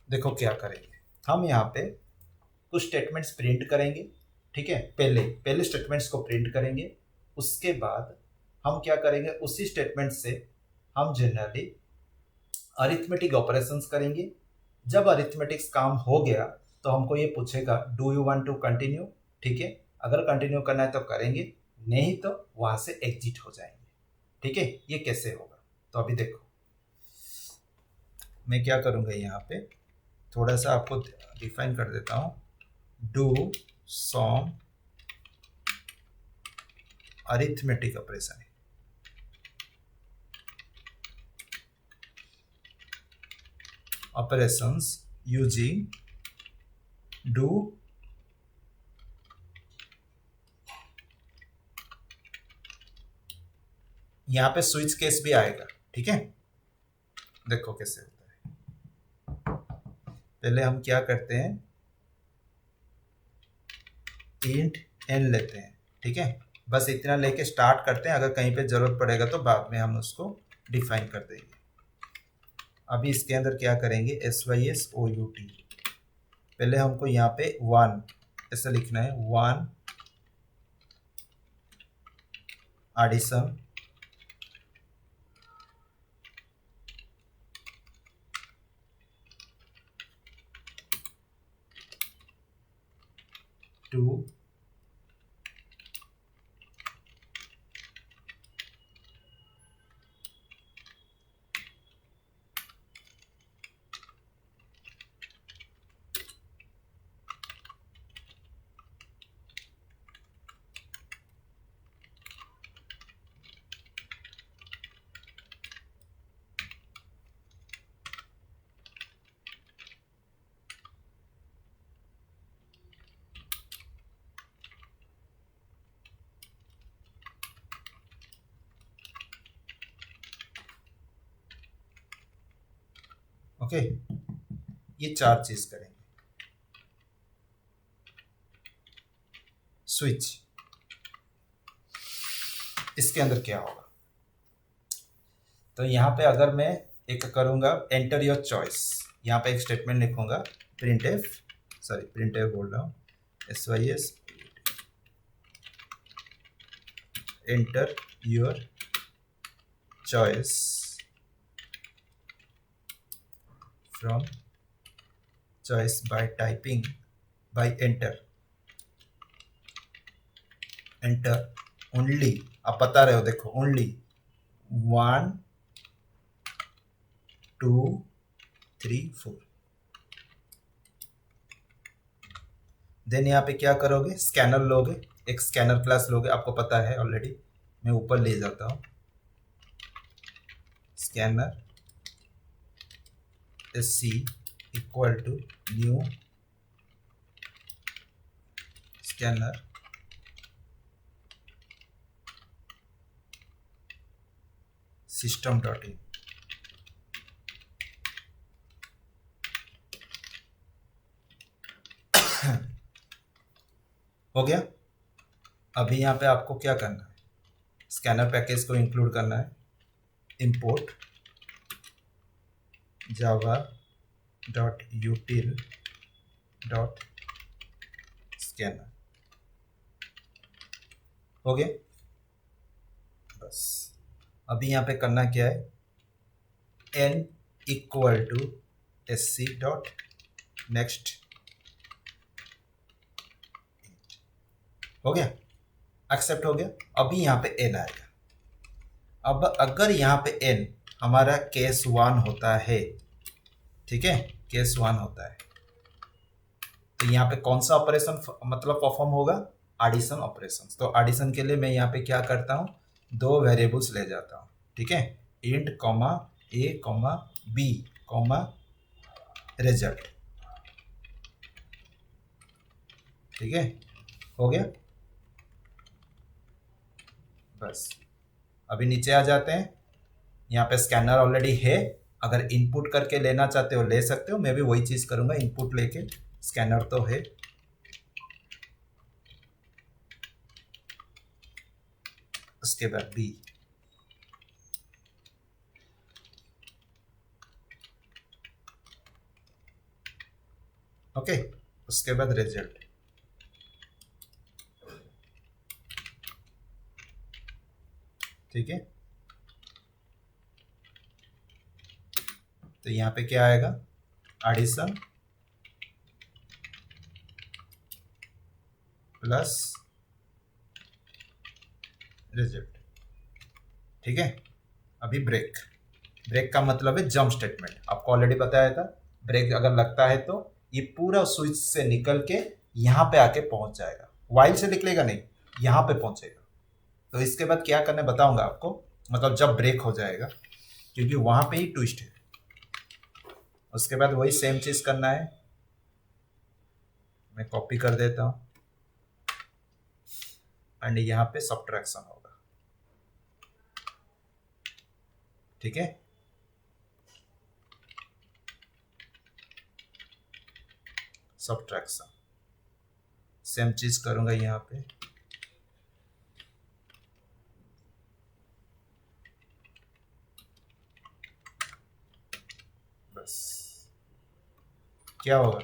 देखो क्या करेंगे, हम यहाँ पे कुछ स्टेटमेंट्स प्रिंट करेंगे, ठीक है। पहले पहले स्टेटमेंट्स को प्रिंट करेंगे, उसके बाद हम क्या करेंगे, उसी स्टेटमेंट से हम जनरली अरिथमेटिक ऑपरेशंस करेंगे। जब अरिथमेटिक्स काम हो गया तो हमको ये पूछेगा do you want to continue, ठीक है। अगर कंटिन्यू करना है तो करेंगे, नहीं तो वहां से एग्जिट हो जाएंगे, ठीक है। ये कैसे होगा, तो अभी देखो मैं क्या करूँगा, यहाँ पे थोड़ा सा आपको डिफाइन कर देता हूँ। Do some arithmetic operation, operations using do यहाँ पे स्विच केस भी आएगा, ठीक है। देखो कैसे होता है, पहले हम क्या करते हैं, इंट एन लेते हैं, ठीक है। बस इतना लेके स्टार्ट करते हैं, अगर कहीं पे जरूरत पड़ेगा तो बाद में हम उसको डिफाइन कर देंगे। अभी इसके अंदर क्या करेंगे, SYSOUT, पहले हमको यहाँ पे 1 ऐसा लिखना है, 1 एडिशन, टू ओके। ये 4 चीज करेंगे। स्विच, इसके अंदर क्या होगा, तो यहाँ पे अगर मैं एक करूँगा एंटर योर चॉइस, यहाँ पे एक स्टेटमेंट लिखूंगा प्रिंट एफ सॉरी प्रिंटफ बोल रहा हूँ, sys enter your choice from choice by typing by enter only, आप बता रहे हो देखो, ओनली 1 2 3 4। देन यहाँ पे क्या करोगे, स्कैनर लोगे, एक स्कैनर क्लास लोगे, आपको पता है ऑलरेडी, मैं ऊपर ले जाता हूँ, scanner sc equal to new scanner system dot in. हो गया। अभी यहाँ पे आपको क्या करना है, स्कैनर पैकेज को इंक्लूड करना है, import Java dot यूटिल dot scanner. हो गया बस। अभी यहाँ पे करना क्या है, n equal to sc dot next. हो गया, एक्सेप्ट हो गया। अभी यहाँ पे n आएगा। अब अगर यहाँ पे n हमारा केस 1 होता है, ठीक है, केस 1 होता है, तो यहाँ पे कौन सा ऑपरेशन मतलब परफॉर्म होगा, एडिशन ऑपरेशन। तो एडिशन के लिए मैं यहाँ पे क्या करता हूँ, 2 वेरिएबल्स ले जाता हूँ, ठीक है, int comma a comma b comma result, ठीक है, हो गया बस। अभी नीचे आ जाते हैं, यहाँ पे स्कैनर ऑलरेडी है, अगर इनपुट करके लेना चाहते हो ले सकते हो, मैं भी वही चीज करूंगा, इनपुट लेके, स्कैनर तो है। उसके बाद बी, ओके, उसके बाद रिजल्ट, ठीक है। तो यहाँ पे क्या आएगा, एडिशन प्लस रिजल्ट, ठीक है। अभी ब्रेक, ब्रेक का मतलब है जंप स्टेटमेंट, आपको ऑलरेडी बताया था, ब्रेक अगर लगता है तो ये पूरा स्विच से निकल के यहाँ पे आके पहुंच जाएगा, वाइल से निकलेगा नहीं, यहाँ पे पहुंचेगा। तो इसके बाद क्या करने बताऊंगा आपको, मतलब जब ब्रेक हो जाएगा, क्योंकि वहां पे ही ट्विस्ट है। उसके बाद वही सेम चीज करना है, मैं कॉपी कर देता हूं, एंड यहाँ पे सब्ट्रैक्शन होगा, ठीक है। सब्ट्रैक्शन सेम चीज करूंगा यहाँ पे, बस क्या होगा,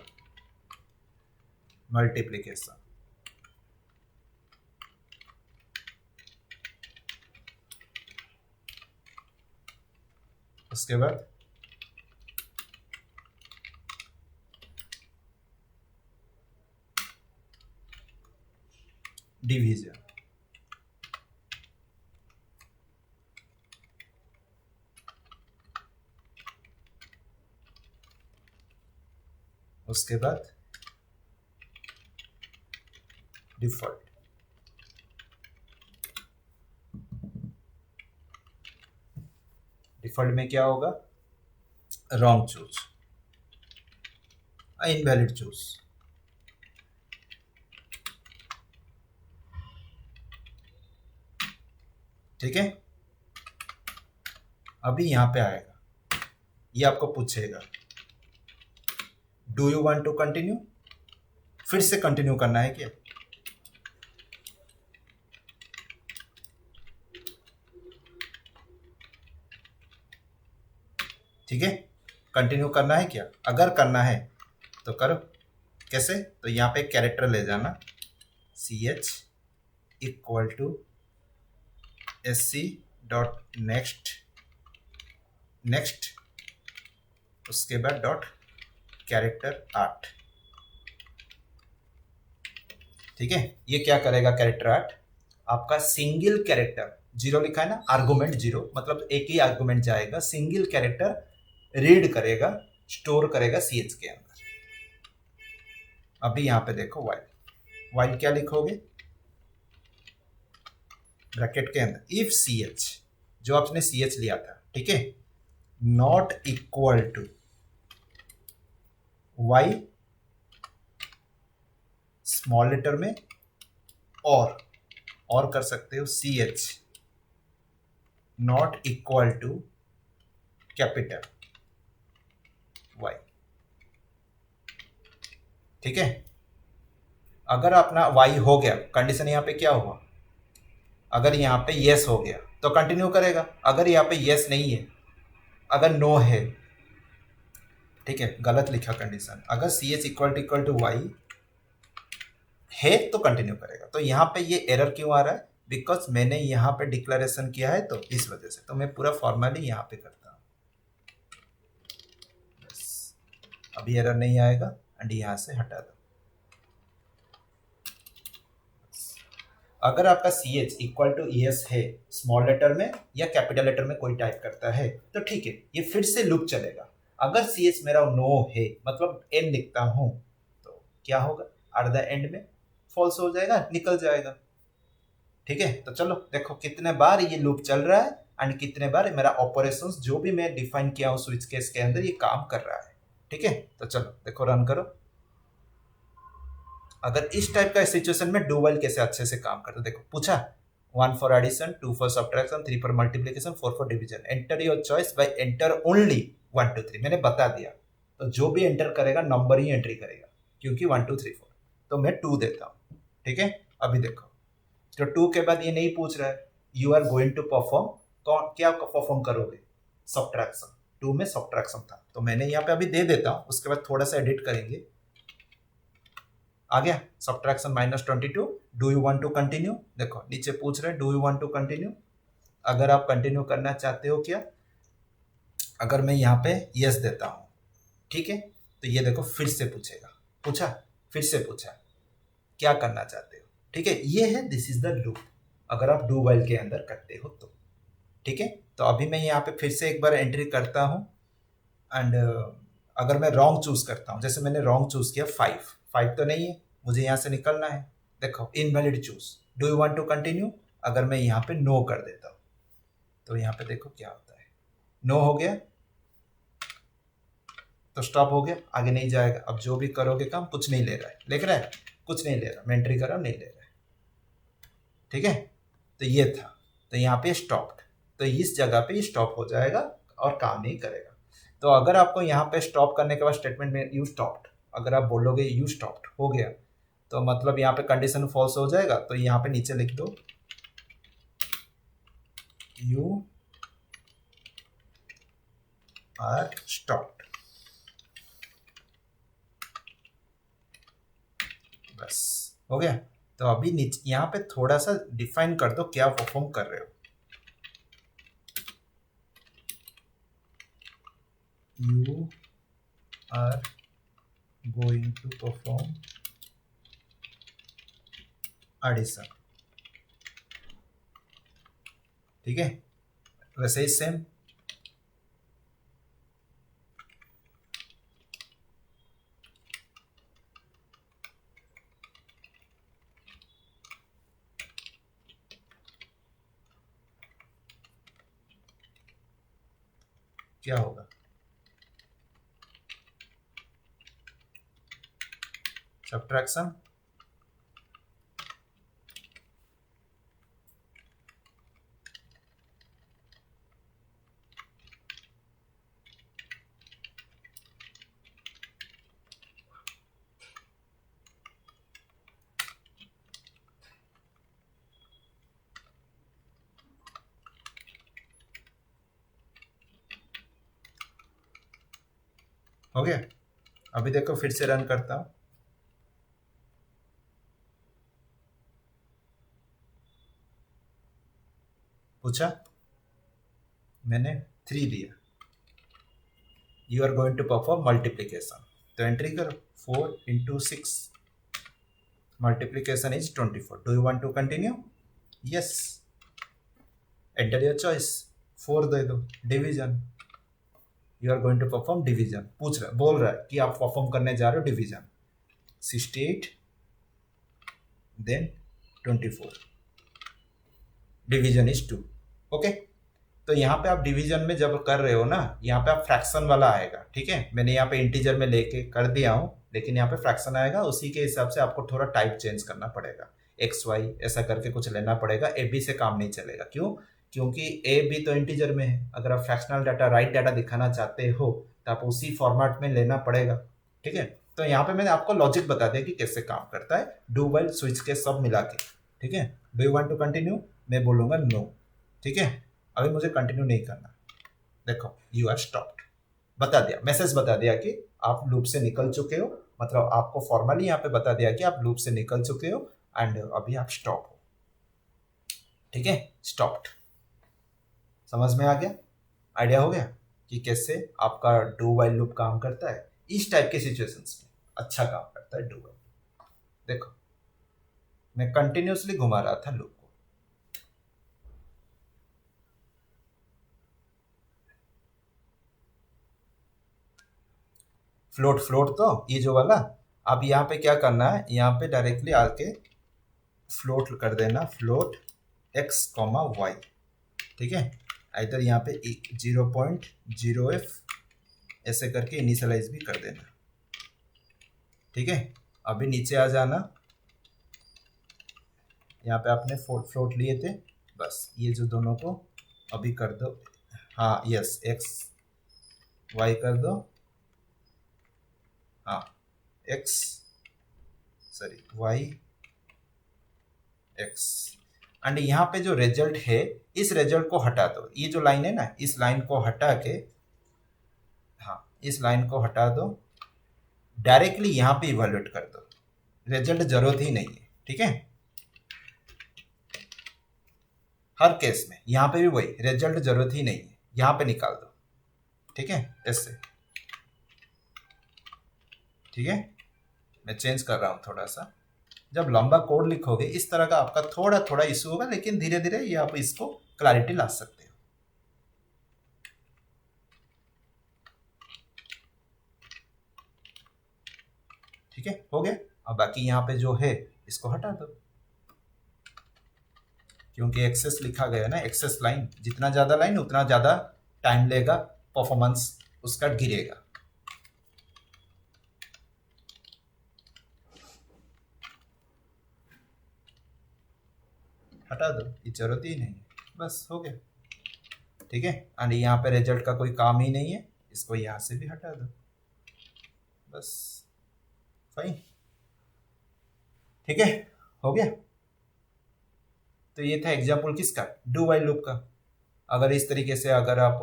मल्टीप्लिकेशन, उसके बाद डिवीजन, उसके बाद डिफॉल्ट, डिफॉल्ट में क्या होगा, रॉन्ग चूज, इनवैलिड चूज, ठीक है। अभी यहां पे आएगा, ये आपको पूछेगा do you want to continue, फिर से कंटिन्यू करना है क्या, ठीक है, कंटिन्यू करना है क्या, अगर करना है तो करो, कैसे? तो यहाँ पे कैरेक्टर ले जाना, ch equal to sc dot next, उसके बाद डॉट कैरेक्टर 8। ठीक है, ये क्या करेगा कैरेक्टर 8? आपका सिंगल कैरेक्टर, जीरो लिखा है ना, आर्गुमेंट जीरो, मतलब एक ही आर्गुमेंट जाएगा, सिंगल कैरेक्टर रीड करेगा, स्टोर करेगा ch के अंदर। अभी यहां पे देखो वाइल क्या लिखोगे ब्रैकेट के अंदर, इफ ch, जो आपने ch लिया था, ठीक है, not equal to y small letter में, और कर सकते हो ch not equal to capital Y। ठीक है, अगर अपना y हो गया, कंडीशन यहां पे क्या हुआ, अगर यहां पे यस हो गया तो कंटिन्यू करेगा, अगर यहां पे यस नहीं है, अगर नो है, ठीक है, गलत लिखा कंडीशन, अगर ch इक्वल टू y है तो कंटिन्यू करेगा। तो यहाँ पे ये एरर क्यों आ रहा है? बिकॉज मैंने यहाँ पे डिक्लेरेशन किया है, तो इस वजह से। तो मैं पूरा फॉर्मली यहाँ पे करता हूँ, बस अभी एरर नहीं आएगा, एंड यहाँ से हटा दो। अगर आपका ch इक्वल टू es है स्मॉल लेटर में या कैपिटल लेटर में कोई टाइप करता है तो ठीक है, ये फिर से लूप चलेगा। अगर ch मेरा नो है, मतलब n लिखता हूं, तो क्या होगा, एट द एंड में फॉल्स हो जाएगा, निकल जाएगा। ठीक है, तो चलो देखो कितने बार ये लूप चल रहा है, एंड कितने बार मेरा ऑपरेशंस जो भी मैं डिफाइन किया हूं स्विच केस के अंदर, ये काम कर रहा है। ठीक है, तो चलो देखो रन करो। अगर इस टाइप का सिचुएशन में डू व्हाइल कैसे अच्छे से काम करता है, देखो पूछा 1 for addition, 2 for subtraction, 3 for multiplication, 4 for division, enter your choice by enter only 1 2 3। मैंने बता दिया, तो जो भी एंटर करेगा नंबर ही एंट्री करेगा, क्योंकि 1 2 3 4, तो मैं 2 देता हूँ। ठीक है, अभी देखो, तो 2 के बाद ये नहीं पूछ रहा है, you are going to perform, कौन क्या परफॉर्म करोगे, सब्ट्रैक्शन। 2 में सब्ट्रैक्शन था, तो मैंने यहाँ पे अभी दे देता हूँ, उसके बाद थोड़ा सा एडिट करेंगे। आ गया subtraction -22। Do you want to continue, देखो नीचे पूछ रहे हैं do you want to continue. अगर आप कंटिन्यू करना चाहते हो क्या, अगर मैं यहाँ पे यस देता हूँ, ठीक है, तो ये देखो फिर से पूछेगा, पूछा, फिर से पूछा, क्या करना चाहते हो। ठीक है, ये है दिस इज द लूप, अगर आप डू व्हाइल के अंदर करते हो तो। ठीक है, तो अभी मैं यहाँ पे फिर से एक बार एंट्री करता हूँ, एंड अगर मैं रॉन्ग चूज करता हूँ, जैसे मैंने रॉन्ग चूज किया 5 तो नहीं है, मुझे यहाँ से निकलना है। देखो invalid choose, do you want to continue, अगर मैं यहाँ पे नो कर देता हूँ, तो यहाँ पे देखो क्या होता है, नो हो गया तो स्टॉप हो गया, आगे नहीं जाएगा। अब जो भी करोगे काम कुछ नहीं ले रहा है, लिख रहा है कुछ नहीं ले रहा, मैं एंट्री कर रहा हूँ नहीं ले रहा है। ठीक है, तो ये था, तो यहाँ पे स्टॉप्ड, तो इस जगह पे स्टॉप हो जाएगा और काम नहीं करेगा। तो अगर आपको यहाँ पे स्टॉप करने के बाद स्टेटमेंट में यू स्टॉप्ड, अगर आप बोलोगे यू स्टॉप्ड हो गया, तो मतलब यहाँ पे कंडीशन फॉल्स हो जाएगा। तो यहाँ पे नीचे लिख दो यू आर स्टॉप्ड, बस हो गया। तो अभी नीचे यहाँ पे थोड़ा सा डिफाइन कर दो क्या परफॉर्म कर रहे हो, you are going to perform addition. ठीक है, वैसे ही सेम, क्या होगा, सब्ट्रैक्शन, हो गया। अभी देखो फिर से रन करता हूँ, पूछा मैंने 3 दिया, you are going to perform multiplication, तो एंट्री करो 4 into 6 multiplication is 24. Do you want to continue? Yes, enter your choice, 4 दे दो, division, you are going to perform division, पूछ रहा बोल रहा है कि आप परफॉर्म करने जा रहे हो division, 68 then 24, division is 2. Okay, तो यहाँ पे आप डिवीजन में जब कर रहे हो ना, यहाँ पे आप फ्रैक्शन वाला आएगा, ठीक है, मैंने यहाँ पे इंटीजर में लेके कर दिया हूँ, लेकिन यहाँ पे फ्रैक्शन आएगा, उसी के हिसाब से आपको थोड़ा टाइप चेंज करना पड़ेगा, एक्स वाई ऐसा करके कुछ लेना पड़ेगा, ए बी से काम नहीं चलेगा. क्यों? क्योंकि ए बी तो इंटीजर में है, अगर आप फ्रैक्शनल डाटा राइट डाटा दिखाना चाहते हो तो आप उसी फॉर्मेट में लेना पड़ेगा, ठीक है. तो यहाँ पे मैंने आपको लॉजिक बता दिया कि कैसे काम करता है, डू वाइल स्विच के सब मिला के, ठीक है. Do you want to continue, मैं बोलूँगा नो, ठीक है, अभी मुझे कंटिन्यू नहीं करना. देखो यू आर स्टॉप्ड, बता दिया, मैसेज बता दिया कि आप लूप से निकल चुके हो, मतलब आपको फॉर्मली यहाँ पे बता दिया कि आप लूप से निकल चुके हो एंड अभी आप स्टॉप हो, ठीक है, स्टॉप्ड. समझ में आ गया, आइडिया हो गया कि कैसे आपका डू वाइल लूप काम करता है. इस टाइप के सिचुएशंस में अच्छा काम करता है डू वाइल. देखो मैं कंटिन्यूसली घुमा रहा था लूप को, फ्लोट फ्लोट तो ये जो वाला, अब यहाँ पे क्या करना है, यहाँ पे डायरेक्टली आके फ्लोट कर देना, फ्लोट x कॉमा वाई, ठीक है, इधर यहाँ पे 0.0f ऐसे करके इनिशियलाइज भी कर देना, ठीक है. अभी नीचे आ जाना, यहाँ पे आपने फ्लोट लिए थे, बस ये जो दोनों को अभी कर दो, हाँ यस, एक्स वाई कर दो, हाँ x sorry y x, and यहाँ पे जो रिजल्ट है इस रिजल्ट को हटा दो, ये जो लाइन है ना इस लाइन को हटा के, हाँ इस लाइन को हटा दो, डायरेक्टली यहाँ पे इवैल्यूएट कर दो, रिजल्ट जरूरत ही नहीं है, ठीक है. हर केस में यहाँ पे भी वही, रिजल्ट जरूरत ही नहीं है, यहाँ पे निकाल दो, ठीक है, ऐसे, ठीक है. मैं चेंज कर रहा हूँ थोड़ा सा, जब लंबा कोड लिखोगे इस तरह का आपका थोड़ा थोड़ा इशू होगा, लेकिन धीरे धीरे ये आप इसको क्लैरिटी ला सकते हो, ठीक है, हो गया. अब बाकी यहाँ पे जो है इसको हटा दो, क्योंकि एक्सेस लिखा गया ना, एक्सेस लाइन, जितना ज़्यादा लाइन उतना ज़्यादा टाइम लेगा, परफॉर्मेंस उसका गिरेगा. हटा दो, ये जरूरत ही नहीं है, बस हो गया, ठीक है. एंड यहाँ पे रिजल्ट का कोई काम ही नहीं है, इसको यहाँ से भी हटा दो, बस फाइन, ठीक है, हो गया. तो ये था एग्जाम्पल किसका, डू वाइल लूप का. अगर इस तरीके से अगर आप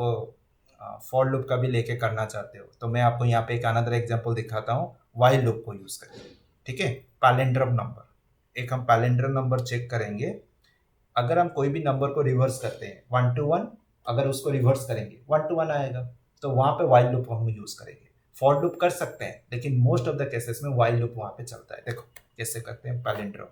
फॉर लूप का भी लेके करना चाहते हो तो मैं आपको यहाँ पे एक अनदर एग्जाम्पल दिखाता हूँ वाइल लूप को यूज करके, ठीक है. पैलिंड्रोम नंबर, एक हम पैलिंड्रोम नंबर चेक करेंगे. अगर हम कोई भी नंबर को रिवर्स करते हैं 1 to 1, अगर उसको रिवर्स करेंगे 1 to 1 आएगा, तो वहां पे वाइल लूप हम यूज करेंगे. फॉर लूप कर सकते हैं लेकिन मोस्ट ऑफ द केसेस में वाइल लूप वहां पे चलता है. देखो कैसे करते हैं पैलिंड्रोम,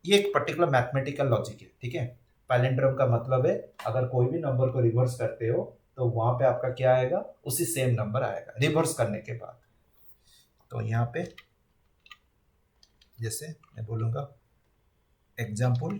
ये एक पर्टिकुलर मैथमेटिकल लॉजिक है, ठीक है. पैलिंड्रोम का मतलब है अगर कोई भी नंबर को रिवर्स करते हो तो वहां पे आपका क्या आएगा, उसी सेम नंबर आएगा रिवर्स करने के बाद. तो यहाँ पे जैसे मैं बोलूँगा एग्जाम्पल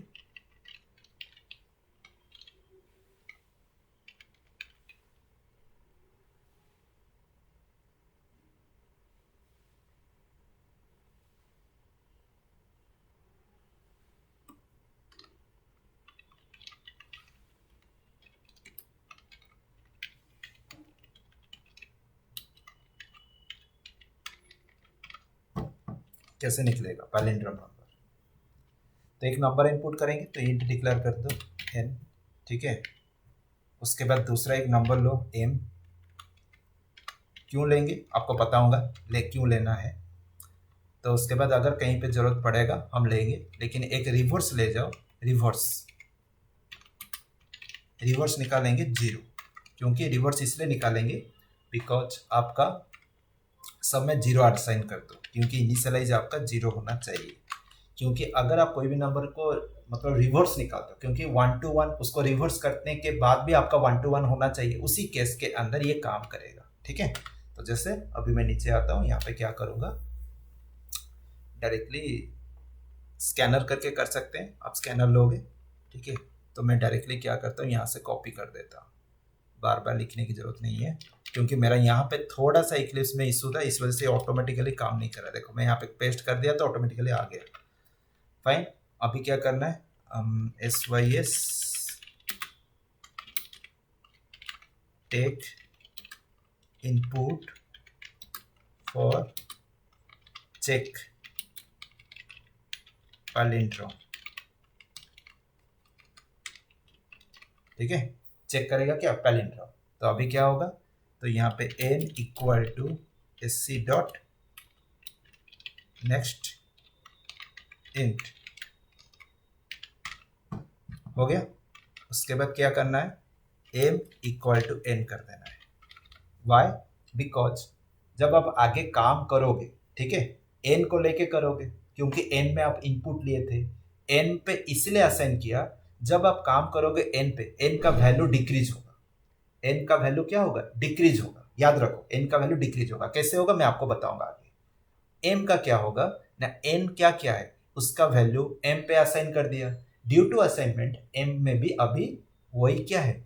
कैसे निकलेगा पैलिंड्रोम नंबर. तो एक नंबर इनपुट करेंगे तो इंट डिक्लेयर कर दो n, ठीक है. उसके बाद दूसरा एक नंबर लो m, क्यों लेंगे आपको पता होगा क्यों लेना है. तो उसके बाद अगर कहीं पे जरूरत पड़ेगा हम लेंगे, लेकिन एक रिवर्स ले जाओ, रिवर्स रिवर्स निकालेंगे 0, क्योंकि रिवर्स इसलिए निकालेंगे बिकॉज आपका सब में 0 असाइन कर दो, क्योंकि इनिशियलाइज आपका 0 होना चाहिए। क्योंकि अगर आप कोई भी नंबर को मतलब रिवर्स निकालते हो, क्योंकि 1 to 1 उसको रिवर्स करने के बाद भी आपका 1 to 1 होना चाहिए, उसी केस के अंदर ये काम करेगा। ठीक है, तो जैसे अभी मैं नीचे आता हूँ, यहाँ पे क्या करूँगा, डायरेक्टली स्कैनर करके कर सकते हैं, आप स्कैनर लोगे। ठीक है, तो मैं डायरेक्टली क्या करता हूँ, यहाँ से कॉपी कर देता हूँ, बार बार लिखने की जरूरत नहीं है, क्योंकि मेरा यहाँ पे थोड़ा सा इक्लिप्स में इशू था, इस वजह से ऑटोमेटिकली काम नहीं कर रहा। देखो मैं यहाँ पे पेस्ट कर दिया तो ऑटोमेटिकली आ गया। फाइन, अभी क्या करना है, SYS take input for check palindrome. ठीक है, चेक करेगा क्या, पैलिंड्रोम। तो अभी क्या होगा, तो यहाँ पे n equal to SC dot next int हो गया। उसके बाद क्या करना है, m इक्वल टू n कर देना है। वाई, बिकॉज जब आप आगे काम करोगे, ठीक है, n को लेके करोगे, क्योंकि n में आप इनपुट लिए थे। n पे इसलिए असाइन किया, जब आप काम करोगे n पे, n का वैल्यू डिक्रीज होगा। n का वैल्यू क्या होगा, डिक्रीज होगा। याद रखो, n का वैल्यू डिक्रीज होगा। कैसे होगा मैं आपको बताऊंगा आगे। m का क्या होगा ना, n क्या क्या है उसका वैल्यू m पे असाइन कर दिया। ड्यू टू असाइनमेंट m में भी अभी वही क्या है,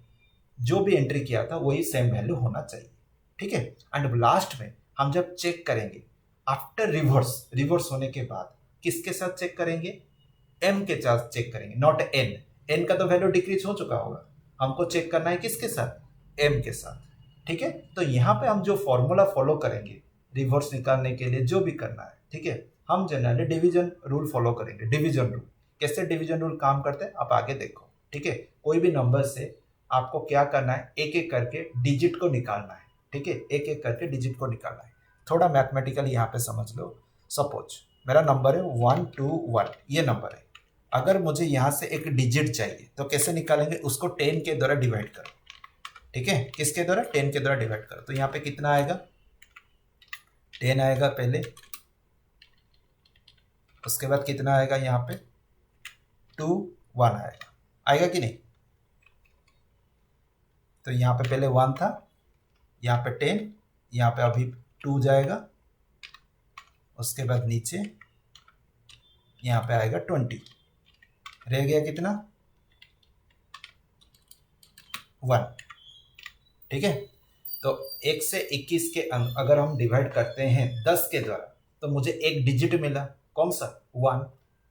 जो भी एंट्री किया था वही सेम वैल्यू होना चाहिए। ठीक है, एंड लास्ट में हम जब चेक करेंगे आफ्टर रिवर्स होने के बाद किसके साथ चेक करेंगे, m के साथ चेक करेंगे, नॉट n का तो वैल्यू डिक्रीज हो चुका होगा, हमको चेक करना है किसके साथ, m के साथ। ठीक है, तो यहाँ पे हम जो फॉर्मूला फॉलो करेंगे रिवर्स निकालने के लिए, जो भी करना है, ठीक है, हम जनरली डिवीजन रूल फॉलो करेंगे। डिवीजन रूल, कैसे डिवीजन रूल काम करते हैं आप आगे देखो। ठीक है, कोई भी नंबर से आपको क्या करना है, एक एक करके डिजिट को निकालना है। ठीक है, एक एक करके डिजिट को निकालना है। थोड़ा मैथमेटिकली यहाँ पे समझ लो। सपोज मेरा नंबर है 121, ये नंबर है। अगर मुझे यहाँ से एक डिजिट चाहिए तो कैसे निकालेंगे, उसको 10 के द्वारा डिवाइड करो। ठीक है, किसके द्वारा, 10 के द्वारा डिवाइड करो। तो यहाँ पे कितना आएगा, 10 आएगा पहले, उसके बाद कितना आएगा यहाँ पे 21 आएगा, आएगा कि नहीं। तो यहाँ पे पहले 1 था, यहाँ पे 10, यहाँ पे अभी 2 जाएगा, उसके बाद नीचे यहाँ पे आएगा 20, रह गया कितना 1। ठीक है, तो 1 से 21 के अगर हम डिवाइड करते हैं 10 के द्वारा तो मुझे एक डिजिट मिला, कौन सा 1।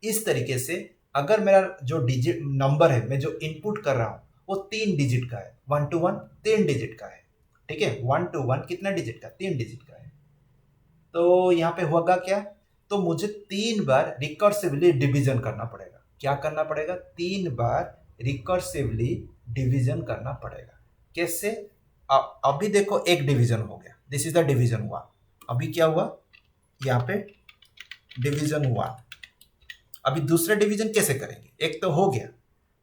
इस तरीके से अगर मेरा जो डिजिट नंबर है, मैं जो इनपुट कर रहा हूँ वो 3 डिजिट का है, 1 to 1 3 डिजिट का है। ठीक है, 1 to 1 कितना डिजिट का, 3 डिजिट का है। तो यहाँ पे होगा क्या, तो मुझे 3 बार रिकर्सिवली डिवीजन करना पड़ेगा। क्या करना पड़ेगा, 3 बार रिकर्सिवली डिवीजन करना पड़ेगा। कैसे, अभी देखो एक डिवीजन हो गया, दिस इज द डिवीजन 1। अभी क्या हुआ, यहाँ पे डिवीजन 1। अभी दूसरा डिवीजन कैसे करेंगे, एक तो हो गया,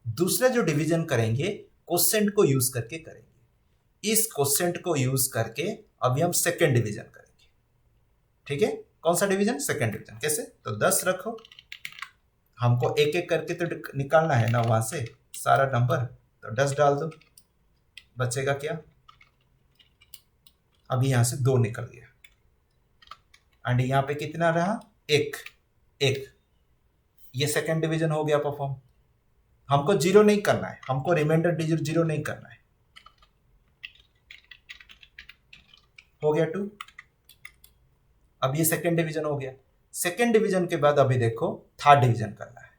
दूसरा जो डिवीजन करेंगे क्वोशेंट को यूज करके करेंगे। इस क्वोशेंट को यूज करके अभी हम सेकेंड डिवीजन करेंगे। ठीक है, कौन सा डिवीजन, सेकेंड डिवीजन। कैसे, तो 10 रखो, हमको एक एक करके तो निकालना है ना वहां से सारा नंबर, तो 10 डाल दो, बचेगा क्या, अभी यहां से 2 निकल गया, एंड यहाँ पे कितना रहा, एक। ये सेकेंड डिवीजन हो गया परफॉर्म। हमको 0 नहीं करना है, हमको रिमाइंडर डिजिट 0 नहीं करना है। हो गया 2। अब ये सेकेंड डिवीजन हो गया। सेकेंड डिवीजन के बाद अभी देखो थर्ड डिवीजन करना है।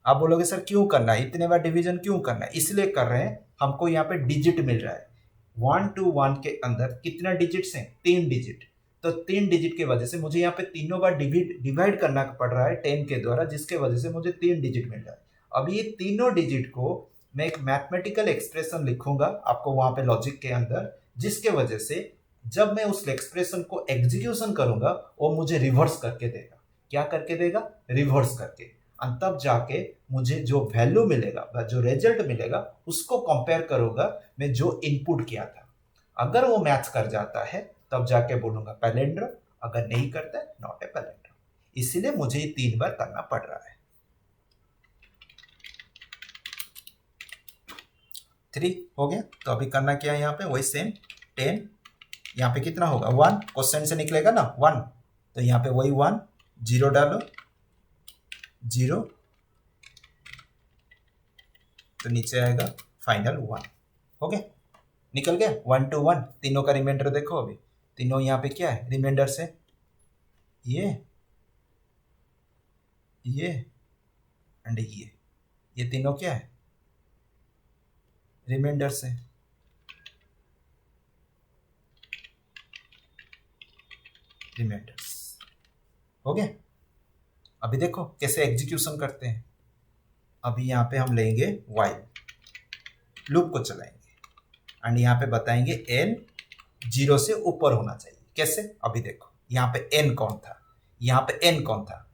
आप बोलोगे सर क्यों करना है, इतने बार डिवीजन क्यों करना है, इसलिए कर रहे हैं, हमको यहाँ पे डिजिट मिल रहा है। 1 to 1 के अंदर कितना डिजिट्स हैं, 3 डिजिट। तो 3 डिजिट की वजह से मुझे यहाँ पे तीनों बार डिवाइड करना पड़ रहा है 10 के द्वारा, जिसके वजह से मुझे 3 डिजिट मिल रहा है। अब ये तीनों डिजिट को मैं एक मैथमेटिकल एक्सप्रेशन लिखूंगा आपको वहां पे लॉजिक के अंदर, जिसके वजह से जब मैं उस एक्सप्रेशन को एग्जीक्यूशन करूंगा वो मुझे रिवर्स करके देगा। क्या करके देगा, रिवर्स करके। तब जाके मुझे जो वैल्यू मिलेगा, जो रिजल्ट मिलेगा, उसको कंपेयर करूंगा मैं जो इनपुट किया था। अगर वो मैच कर जाता है तब जाके बोलूंगा पैलिंड्रोम, अगर नहीं करता है नॉट ए पैलिंड्रोम। इसीलिए मुझे ये 3 बार करना पड़ रहा है। 3 हो गया। तो अभी करना क्या है यहाँ पे, वही सेम 10, यहाँ पे कितना होगा 1, क्वेश्चन से निकलेगा ना 1, तो यहाँ पे वही 1, 0 डालो 0, तो नीचे आएगा फाइनल 1। हो गया, निकल गया 1 to 1। तीनों का रिमाइंडर देखो, अभी तीनों यहाँ पे क्या है रिमाइंडर से, ये एंड ये तीनों क्या है रिमाइंडर से। रिमाइंडर्स हो गया। अभी देखो कैसे एग्जीक्यूशन करते हैं। अभी यहाँ पे हम लेंगे वाइल लूप को चलाएंगे एंड यहाँ पे बताएंगे n 0 से ऊपर होना चाहिए। कैसे, अभी देखो यहाँ पे n कौन था, यहाँ पे n कौन था,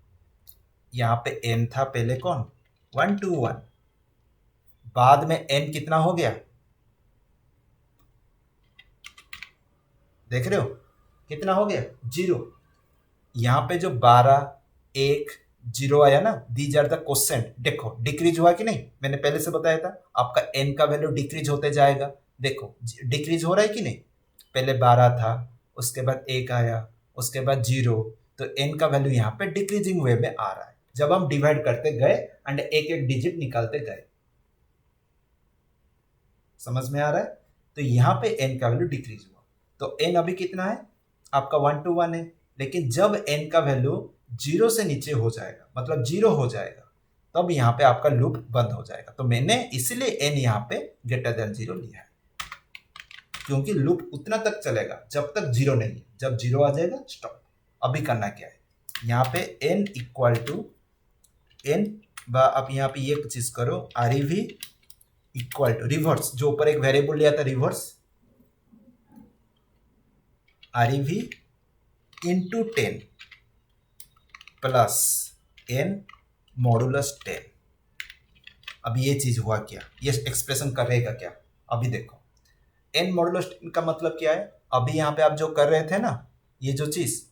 यहाँ पे n था पहले कौन 1 to 1, बाद में n कितना हो गया, देख रहे हो कितना हो गया 0। यहाँ पे जो 12 1 0 आया ना, दीज आर द क्वेश्चन। देखो डिक्रीज हुआ कि नहीं, मैंने पहले से बताया था आपका n का वैल्यू डिक्रीज होते जाएगा। देखो डिक्रीज हो रहा है कि नहीं, पहले 12 था, उसके बाद 1 आया, उसके बाद 0, तो n का वैल्यू यहाँ पे डिक्रीजिंग वे में आ रहा है जब हम डिवाइड करते गए एंड एक एक डिजिट निकालते गए। समझ में आ रहा है। तो यहाँ पे n का वैल्यू डिक्रीज हुआ, तो n अभी कितना है आपका 1 to 1 है, लेकिन जब n का वैल्यू 0 से नीचे हो जाएगा, मतलब 0 हो जाएगा, तब यहाँ पे आपका लूप बंद हो जाएगा। तो मैंने इसलिए n यहाँ पे ग्रेटर देन 0 लिया है, क्योंकि लूप उतना तक चलेगा जब तक 0 नहीं है, जब 0 आ जाएगा स्टॉप। अभी करना क्या है, यहाँ पे n इक्वल टू n, अब यहाँ पे ये चीज करो REV इक्वल टू रिवर्स, जो ऊपर एक वेरिएबल लिया था reverse, REV into 10 plus n modulus 10। अब ये चीज हुआ क्या, ये एक्सप्रेशन करेगा क्या, अभी देखो n मॉडुलस 10 का मतलब क्या है। अभी यहाँ पे आप जो कर रहे थे ना, ये जो चीज,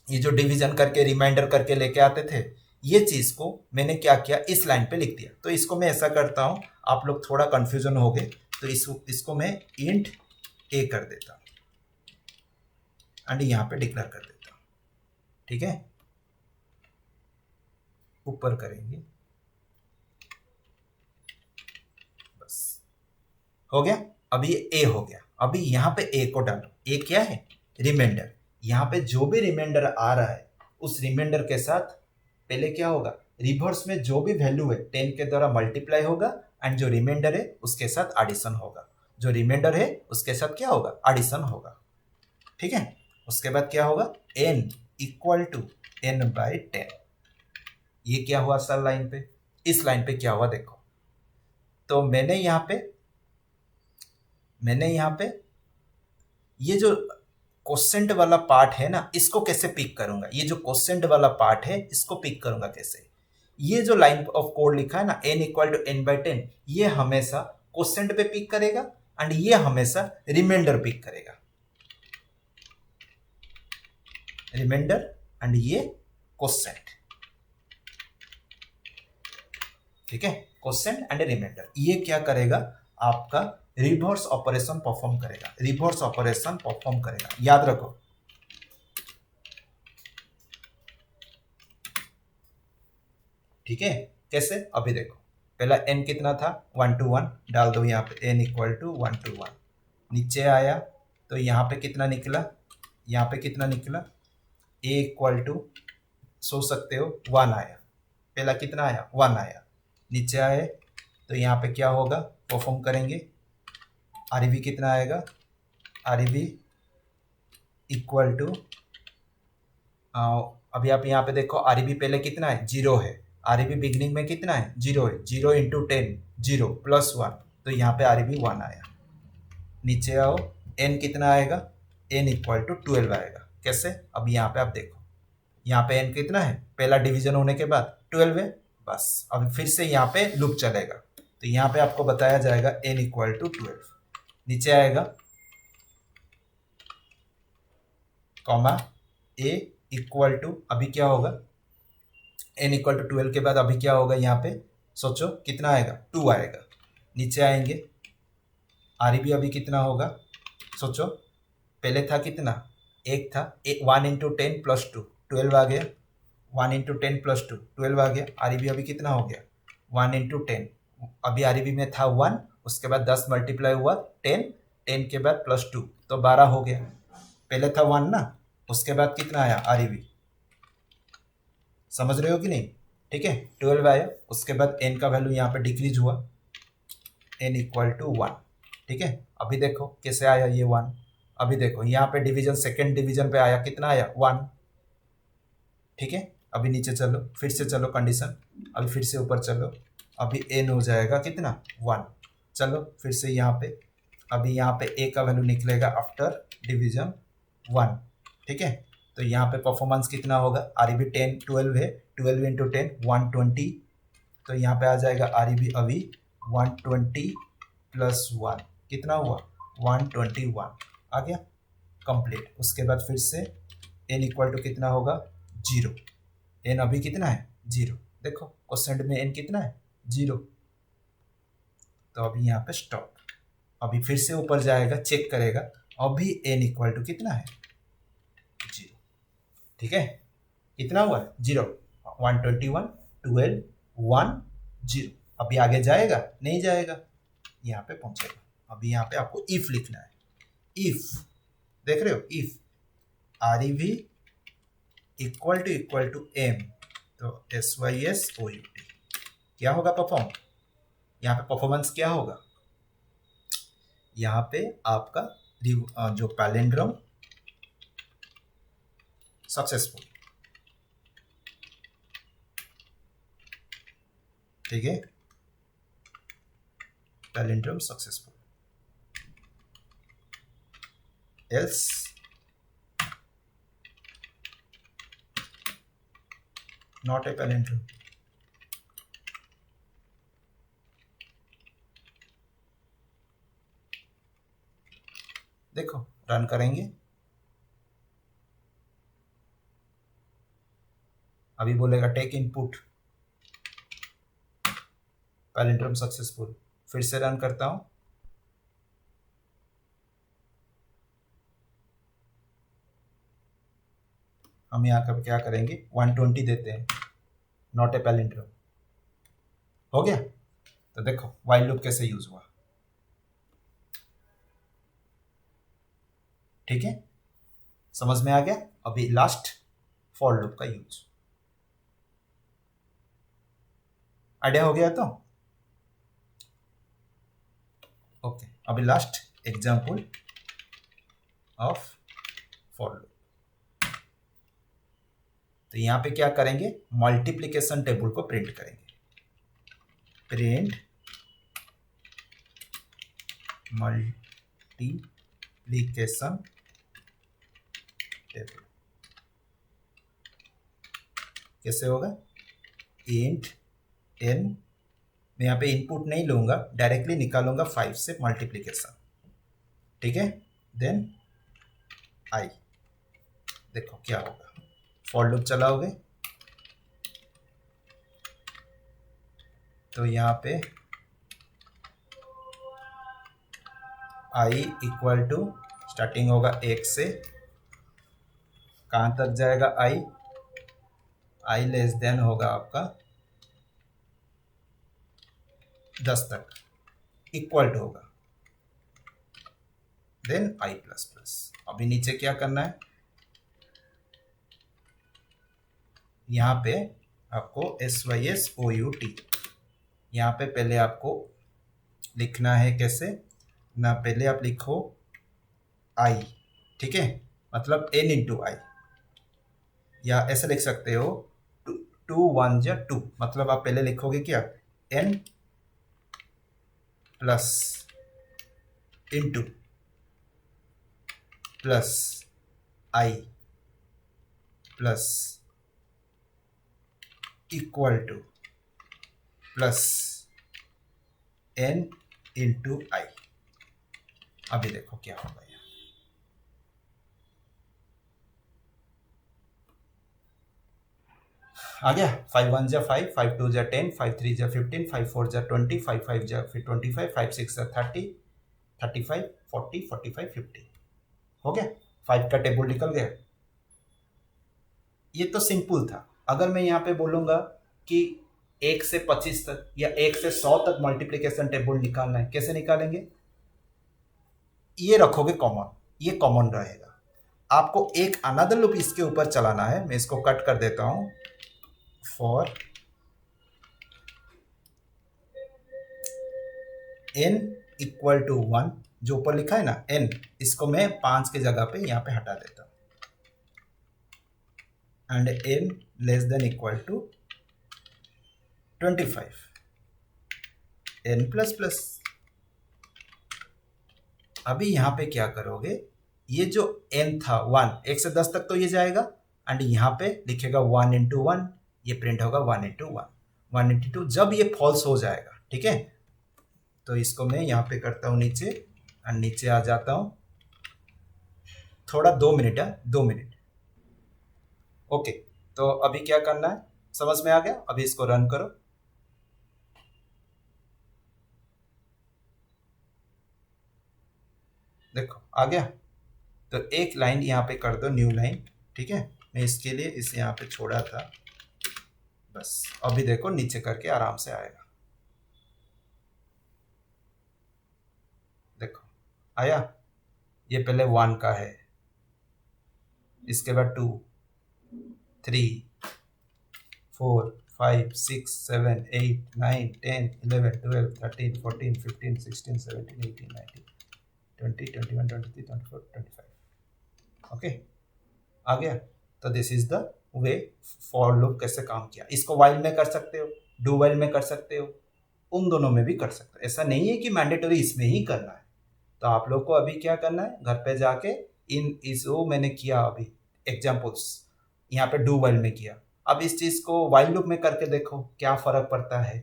ये जो डिवीजन करके रिमाइंडर करके लेके आते थे, ये चीज को मैंने क्या किया इस लाइन पे लिख दिया। तो इसको मैं ऐसा करता हूं, आप लोग थोड़ा कंफ्यूजन हो गए, तो इसको मैं इंट a कर देता हूं एंड यहाँ पे डिक्लेयर कर देता हूं। ठीक है, ऊपर करेंगे, बस हो गया। अभी ये a हो गया। अभी यहाँ पे a को डालो, a क्या है रिमाइंडर। यहाँ पे जो भी रिमाइंडर आ रहा है उस रिमाइंडर के साथ पहले क्या होगा, रिवर्स में जो भी वैल्यू है 10 के द्वारा मल्टीप्लाई होगा एंड जो रिमाइंडर है उसके साथ एडिशन होगा, जो रिमाइंडर है उसके साथ क्या होगा एडिशन होगा। ठीक है, उसके बाद क्या होगा n equal to n by 10। ये क्या हुआ सर लाइन पे, इस लाइन पे क्या हुआ देखो। तो मैंने यहाँ पे ये जो क्वेश्चन वाला पार्ट है ना, इसको कैसे पिक करूंगा, ये जो क्वेश्चन वाला पार्ट है इसको पिक करूंगा कैसे। ये जो लाइन ऑफ कोड लिखा है ना n equal to n by 10, ये हमेशा क्वेश्चन पे पिक करेगा एंड ये हमेशा रिमाइंडर पिक करेगा, रिमाइंडर एंड ये क्वेश्चन। ठीक है, क्वेश्चन एंड रिमाइंडर, ये क्या करेगा आपका रिवर्स ऑपरेशन परफॉर्म करेगा, रिवर्स ऑपरेशन परफॉर्म करेगा, याद रखो। ठीक है, कैसे अभी देखो, पहला n कितना था 1 to 1 डाल दो, यहाँ पे n इक्वल टू 1 to 1, नीचे आया तो यहाँ पे कितना निकला, यहाँ पे कितना निकला a इक्वल टू सोच सकते हो 1 आया, पहला कितना आया 1 आया, नीचे आए तो यहाँ पे क्या होगा परफॉर्म करेंगे, REV कितना आएगा, REV इक्वल टू, अभी आप यहाँ पे देखो REV पहले कितना है 0 है, REV बिगनिंग में कितना है 0 है, 0 इंटू 10 0 प्लस 1, तो यहाँ पे REV 1 आया। नीचे आओ n कितना आएगा, n इक्वल टू 12 आएगा। कैसे, अब यहाँ पे आप देखो, यहाँ पे n कितना है, पहला डिवीजन होने के बाद 12 है, बस अभी फिर से यहाँ पे लूप चलेगा। तो यहाँ पे आपको बताया जाएगा n इक्वल टू 12, नीचे आएगा कॉमा a इक्वल टू, अभी क्या होगा n इक्वल टू 12 के बाद अभी क्या होगा यहाँ पे, सोचो कितना आएगा, 2 आएगा। नीचे आएंगे REB अभी कितना होगा, सोचो पहले था कितना, एक था, 1 इंटू 10 प्लस 2 12 आ गया, 1 इंटू 10 प्लस 2 12 आ गया। REB अभी कितना हो गया, 1 इंटू 10, अभी REB में था 1, उसके बाद 10 मल्टीप्लाई हुआ 10, 10 के बाद प्लस 2 तो 12 हो गया। पहले था 1 ना, उसके बाद कितना आया REB, समझ रहे हो कि नहीं, ठीक है 12 आया, उसके बाद n का वैल्यू यहाँ पे डिक्रीज हुआ, n इक्वल टू 1, ठीक है। अभी देखो कैसे आया ये 1, अभी देखो यहाँ पे डिवीजन, सेकेंड डिवीजन पे आया, कितना आया 1, ठीक है। अभी नीचे चलो, फिर से चलो कंडीशन, अभी फिर से ऊपर चलो, अभी n हो जाएगा कितना 1, चलो फिर से यहाँ पे, अभी यहाँ पे a का वैल्यू निकलेगा आफ्टर डिवीजन 1, ठीक है। तो यहाँ पे परफॉर्मेंस कितना होगा, REB 10 12 है, 12 इंटू 10 120, तो यहाँ पे आ जाएगा REB अभी 120 प्लस 1 कितना हुआ 121 आ गया कंप्लीट। उसके बाद फिर से n इक्वल टू कितना होगा 0, n अभी कितना है 0, देखो क्वेश्चन में n कितना है 0, तो अभी यहाँ पे स्टॉप। अभी फिर से ऊपर जाएगा, चेक करेगा, अभी n इक्वल टू कितना है 0, ठीक है। कितना हुआ 0, 121 12 1 0, अभी आगे जाएगा नहीं जाएगा, यहाँ पे पहुंचेगा। अभी यहाँ पे आपको इफ लिखना है, इफ देख रहे हो, if REB equal to m, तो SYSOUT क्या होगा परफॉर्म, यहाँ पे परफॉर्मेंस क्या होगा, यहाँ पे आपका जो पैलिंड्रोम सक्सेसफुल, ठीक है, palindrome successful, else not a palindrome. देखो रन करेंगे, अभी बोलेगा टेक इनपुट, पैलिंड्रोम सक्सेसफुल, फिर से रन करता हूं, हम यहाँ का क्या करेंगे 120 देते हैं, नॉट ए पैलिंड्रोम, हो गया। तो देखो व्हाइल लूप कैसे यूज हुआ, ठीक है, समझ में आ गया। अभी लास्ट फॉर लूप का यूज, आइडिया हो गया तो ओके। अभी last example of for loop, तो यहां पे क्या करेंगे, मल्टीप्लिकेशन टेबल को प्रिंट करेंगे, प्रिंट मल्टीप्लिकेशन टेबल, कैसे होगा, इंट n, मैं यहाँ पे इनपुट नहीं लूंगा, डायरेक्टली निकालूंगा 5 से मल्टीप्लिकेशन, ठीक है, देन i, देखो क्या होगा, फॉर लूप चलाओगे तो यहाँ पे i इक्वल टू स्टार्टिंग होगा 1 से, कहाँ तक जाएगा i लेस देन होगा आपका 10 तक, इक्वल टू होगा देन i प्लस प्लस। अभी नीचे क्या करना है, यहाँ पे आपको SYSOUT, यहाँ पे पहले आपको लिखना है कैसे ना, पहले आप लिखो i, ठीक है, मतलब n इंटू आई, या ऐसे लिख सकते हो 2 1 या 2, मतलब आप पहले लिखोगे क्या n plus into plus i plus equal to plus n into I. अभी देखो क्या होगा यहाँ, आ गया 5 1 जा 5, 5 2 जा 10, 5 3 जा 15, 5 4 जा 20, 5 5 जा 25, 5 6 जा 30, 35 40 45 50। हो गया, 5 का टेबल निकल गया। ये तो सिंपल था। अगर मैं यहाँ पे बोलूंगा कि 1 से 25 तक या 1 से 100 तक मल्टीप्लिकेशन टेबल निकालना है, कैसे निकालेंगे? ये रखोगे कॉमन, ये कॉमन रहेगा। आपको एक अनदर लूप इसके ऊपर चलाना है। मैं इसको कट कर देता हूं। फॉर n इक्वल टू 1, जो ऊपर लिखा है ना n, इसको मैं 5 के जगह पे यहां पे हटा देता हूं। And n less than equal to 25, n plus plus. अभी यहां पे क्या करोगे, ये जो n था 1, 1 से 10 तक तो ये जाएगा, एंड यहां पे लिखेगा 1 इंटू 1, ये प्रिंट होगा 1 इंटू 1, 1 इंटू 2। जब ये फॉल्स हो जाएगा, ठीक है, तो इसको मैं यहाँ पे करता हूँ नीचे, एंड नीचे आ जाता हूँ। थोड़ा 2 मिनट है, 2 मिनट। ओके, तो अभी क्या करना है समझ में आ गया? अभी इसको रन करो। देखो आ गया। तो एक लाइन यहाँ पे कर दो, न्यू लाइन, ठीक है। मैं इसके लिए इसे यहाँ पे छोड़ा था, बस। अभी देखो नीचे करके आराम से आएगा। देखो आया। ये पहले 1 का है, इसके बाद 2 3 4 5 6 7 8 9 10 11 12 13 14 15 16 17 18 19 20 21 23 24 25। ओके, आ गया। तो this is the way for loop कैसे काम किया। इसको वाइल में कर सकते हो, डू वाइल में कर सकते हो, उन दोनों में भी कर सकते हो। ऐसा नहीं है कि मैंडेटरी इसमें ही करना है। तो आप लोग को अभी क्या करना है, घर पे जाके इस वो मैंने किया अभी एग्जाम्पल्स यहाँ पे डू वाइल में किया। अब इस चीज़ को वाइल लूप में करके देखो क्या फ़र्क पड़ता है।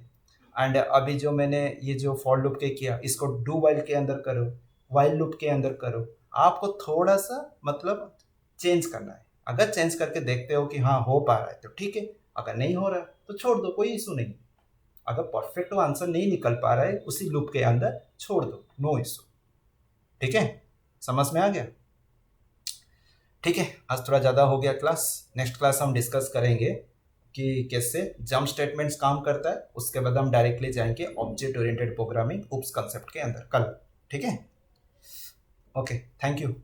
एंड अभी जो मैंने ये जो फॉर लूप के किया, इसको डू वाइल के अंदर करो, वाइल लूप के अंदर करो। आपको थोड़ा सा मतलब चेंज करना है। अगर चेंज करके देखते हो कि हाँ हो पा रहा है तो ठीक है, अगर नहीं हो रहा है तो छोड़ दो, कोई इशू नहीं। अगर परफेक्ट आंसर नहीं निकल पा रहा है उसी लूप के अंदर, छोड़ दो, नो इशू। ठीक है, समझ में आ गया? ठीक है, आज थोड़ा ज़्यादा हो गया क्लास। नेक्स्ट क्लास हम डिस्कस करेंगे कि कैसे जंप स्टेटमेंट्स काम करता है। उसके बाद हम डायरेक्टली जाएंगे object oriented programming oops concept के अंदर कल। ठीक है, ओके, थैंक यू।